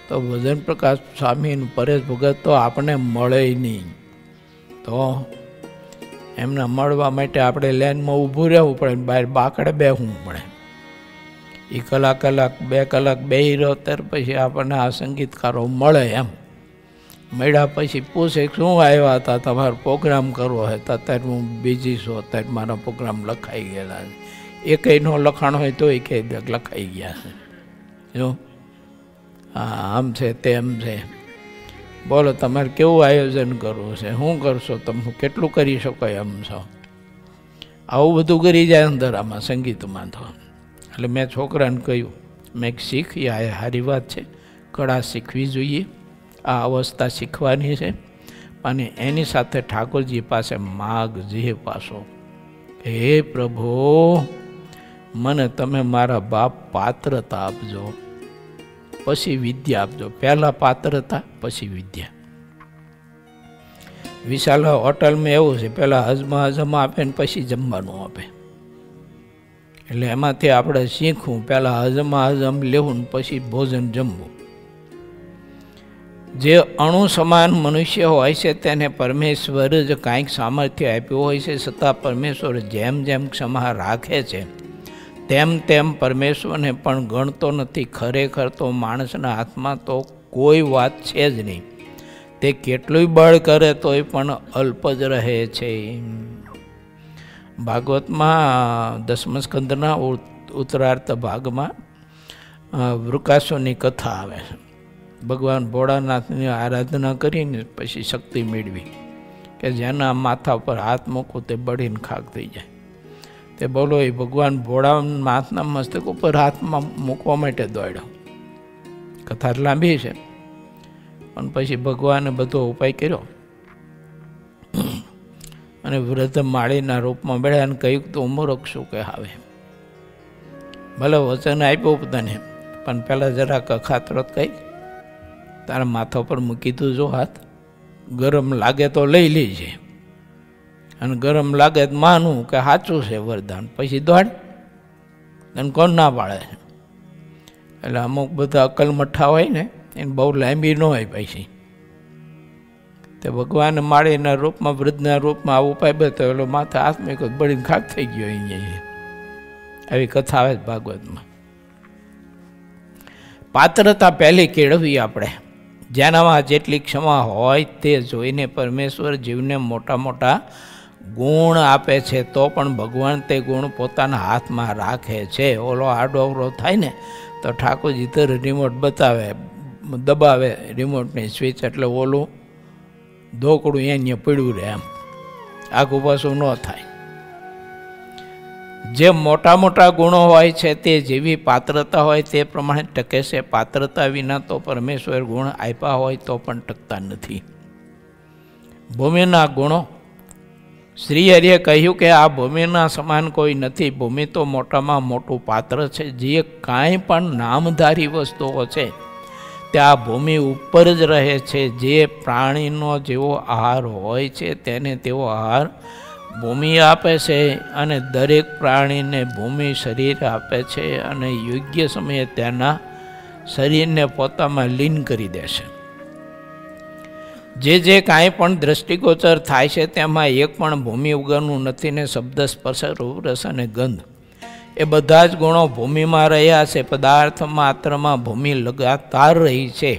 તો ભજન પ્રકાશ સ્વામી પરેશ ભગત તો આપણને મળે નહીં. તો એમને મળવા માટે આપણે લાઈનમાં ઊભું રહેવું પડે, બહાર બાકડે બેસવું પડે. એ કલાક 2 કલાક બેસી રહ્યો ત્યાર પછી આપણને આ સંગીતકારો મળે. એમ મળ્યા પછી પૂછે શું આવ્યા હતા, તમારો પ્રોગ્રામ કરવો હોય તો અત્યારે હું બીજી છું, અત્યારે મારા પ્રોગ્રામ લખાઈ ગયેલા છે. એ કંઈ ન લખાણ હોય તોય કહી દે લખાઈ ગયા છે. જો હા આમ છે તેમ છે, બોલો તમારે કેવું આયોજન કરવું છે, શું કરશો તમે, કેટલું કરી શકો એમ છો. આવું બધું કરી જાય અંદર આમાં સંગીતમાં તો. એટલે મેં છોકરાને કહ્યું, મેં શીખી આ સારી વાત છે, કળા શીખવી જોઈએ, આ અવસ્થા શીખવાની છે. અને એની સાથે ઠાકોરજી પાસે માગજે પાછો, હે પ્રભુ મને તમે મારા બાપ પાત્રતા આપજો, પછી વિદ્યા આપજો. પહેલાં પાત્રતા પછી વિદ્યા. વિશાલ હોટલમાં એવું છે, પહેલાં હજમ આપે ને પછી જમવાનું આપે. એટલે એમાંથી આપણે શીખવું, પહેલાં હજમ લેવું ને પછી ભોજન જમવું. જે અણુ સમાન મનુષ્ય હોય છે તેને પરમેશ્વર જ કાંઈક સામર્થ્ય આપ્યું હોય છે, છતાં પરમેશ્વર જેમ જેમ ક્ષમા રાખે છે તેમ તેમ પરમેશ્વરને પણ ગણતો નથી. ખરેખર તો માણસના હાથમાં તો કોઈ વાત છે જ નહીં, તે કેટલું બળ કરે તોય પણ અલ્પ જ રહે છે. ભાગવતમાં 10મા સ્કંદના ઉત્તરાર્ધ ભાગમાં વૃકાસુરની કથા આવે છે. ભગવાન ભોળાનાથની આરાધના કરીને પછી શક્તિ મેળવી કે જેના માથા પર હાથ મૂકવું તે બળીને ખાક થઈ જાય. તે બોલો એ ભગવાન ભોળાનાથના મસ્તક ઉપર હાથમાં મૂકવા માટે દોડ્યો. કથા લાંબી છે પણ પછી ભગવાને બધો ઉપાય કર્યો અને વૃદ્ધ માળીના રૂપમાં બેઠા અને કહ્યું તો મૂર્ખ શું કે આવે, ભલે વચન આપ્યું તને પણ પહેલાં જરાક અખાતરત કહી તારા માથા પર મૂકી તું જો હાથ, ગરમ લાગે તો લઈ લેજે અને ગરમ લાગે તો માનું કે સાચું છે વરદાન, પછી દોડ તને કોણ ના પાડે. એટલે અમુક બધા અકલમઠ્ઠા હોય ને એને બહુ લાંબી ન હોય પછી. તે ભગવાન માળીના રૂપમાં વૃદ્ધના રૂપમાં આવું ઉપાય બતાવ્યો, એટલે માથે હાથ મેં બળીને ખાક થઈ ગયો. અહીંયા આવી કથા આવે છે ભાગવતમાં. પાત્રતા પહેલી કેળવી આપણે, જેનામાં જેટલી ક્ષમા હોય તે જોઈને પરમેશ્વર જીવને મોટા મોટા ગુણ આપે છે, તો પણ ભગવાન તે ગુણ પોતાના હાથમાં રાખે છે. ઓલો આડો અવરો થાય ને તો ઠાકોરજી તર રિમોટ બતાવે, દબાવે રિમોટની સ્વિચ, એટલે ઓલું ધોકડું અહીંયા પડ્યું રહે, એમ આખું પાછું ન થાય. જે મોટા મોટા ગુણો હોય છે તે જેવી પાત્રતા હોય તે પ્રમાણે ટકે છે. પાત્રતા વિના તો પરમેશ્વર ગુણ આપ્યા હોય તો પણ ટકતા નથી. ભૂમિના ગુણો, શ્રી હરિએ કહ્યું કે આ ભૂમિના સમાન કોઈ નથી. ભૂમિ તો મોટામાં મોટું પાત્ર છે. જે કાંઈ પણ નામધારી વસ્તુઓ છે તે આ ભૂમિ ઉપર જ રહે છે. જે પ્રાણીનો જેવો આહાર હોય છે તેને તેવો આહાર ભૂમિ આપે છે, અને દરેક પ્રાણીને ભૂમિ શરીર આપે છે અને યોગ્ય સમયે તેના શરીરને પોતામાં લીન કરી દે છે. જે કાંઈ પણ દ્રષ્ટિગોચર થાય છે તેમાં એક પણ ભૂમિ વગરનું નથી ને શબ્દ, સ્પર્શ, રૂપ, રસ અને ગંધ એ બધા જ ગુણો ભૂમિમાં રહ્યા છે. પદાર્થ માત્રમાં ભૂમિ લગાતાર રહી છે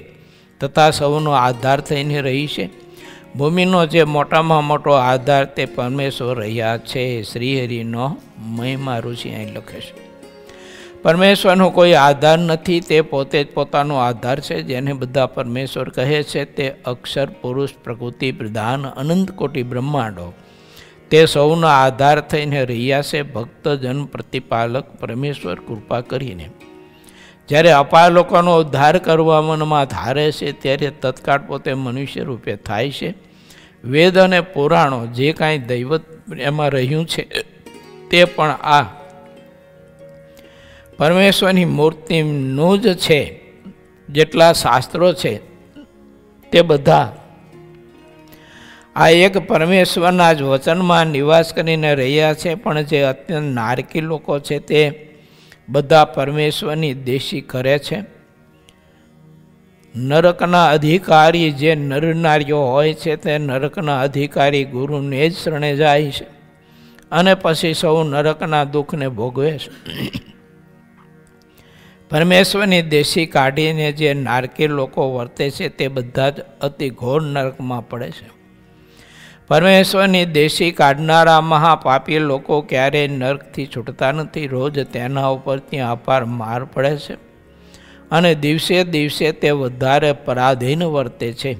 તથા સૌનો આધાર થઈને રહી છે. ભૂમિનો જે મોટામાં મોટો આધાર તે પરમેશ્વર રહ્યા છે. શ્રીહરિનો મહિમા ઋષિ અહીં લખે છે. પરમેશ્વરનો કોઈ આધાર નથી, તે પોતે જ પોતાનો આધાર છે. જેને બધા પરમેશ્વર કહે છે તે અક્ષર પુરુષ, પ્રકૃતિ પ્રધાન અનંત કોટી બ્રહ્માંડો તે સૌનો આધાર થઈને રહ્યા છે. ભક્તજન પ્રતિપાલક પરમેશ્વર કૃપા કરીને જ્યારે અપાર લોકોનો ઉદ્ધાર કરવા મનમાં ધારે છે ત્યારે તત્કાળ પોતે મનુષ્ય રૂપે થાય છે. વેદ અને પુરાણો જે કાંઈ દૈવત એમાં રહ્યું છે તે પણ આ પરમેશ્વરની મૂર્તિનું જ છે. જેટલા શાસ્ત્રો છે તે બધા આ એક પરમેશ્વરના જ વચનમાં નિવાસ કરીને રહ્યા છે. પણ જે અત્યંત નારકી લોકો છે તે બધા પરમેશ્વરની દેશી કરે છે. નરકના અધિકારી જે નરનારીઓ હોય છે તે નરકના અધિકારી ગુરુને જ શરણે જાય છે અને પછી સૌ નરકના દુઃખને ભોગવે છે. પરમેશ્વરની દેશી કાઢીને જે નારકી લોકો વર્તે છે તે બધા જ અતિ ઘોર નરકમાં પડે છે. પરમેશ્વરની દેશી કાઢનારા મહાપાપી લોકો ક્યારેય નરકથી છૂટતા નથી. રોજ તેના ઉપર ત્યાં અપાર માર પડે છે અને દિવસે દિવસે તે વધારે પરાધીન વર્તે છે.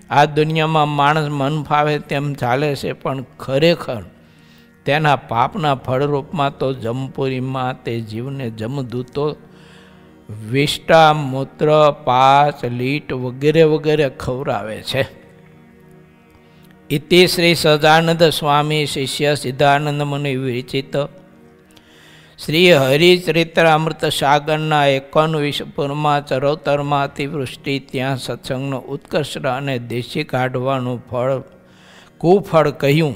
આ દુનિયામાં માણસ મન ફાવે તેમ ચાલે છે પણ ખરેખર તેના પાપના ફળરૂપમાં તો જમપુરીમાં તે જીવને જમદૂતો વિષ્ટા, મૂત્ર, પાચ, લીટ વગેરે વગેરે ખવડાવે છે. ઇતિ શ્રી સહજાનંદ સ્વામી શિષ્ય સિદ્ધાનંદ મુનિ વિરચિત શ્રી હરિચરિત્ર અમૃત સાગરના 51 પૂરમાં ચરોતરમાં અતિવૃષ્ટિ ત્યાં સત્સંગનો ઉત્કર્ષ અને દેશી કાઢવાનું ફળ કુફળ કહ્યું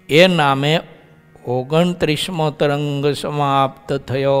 એ નામે 29મો તરંગ સમાપ્ત થયો.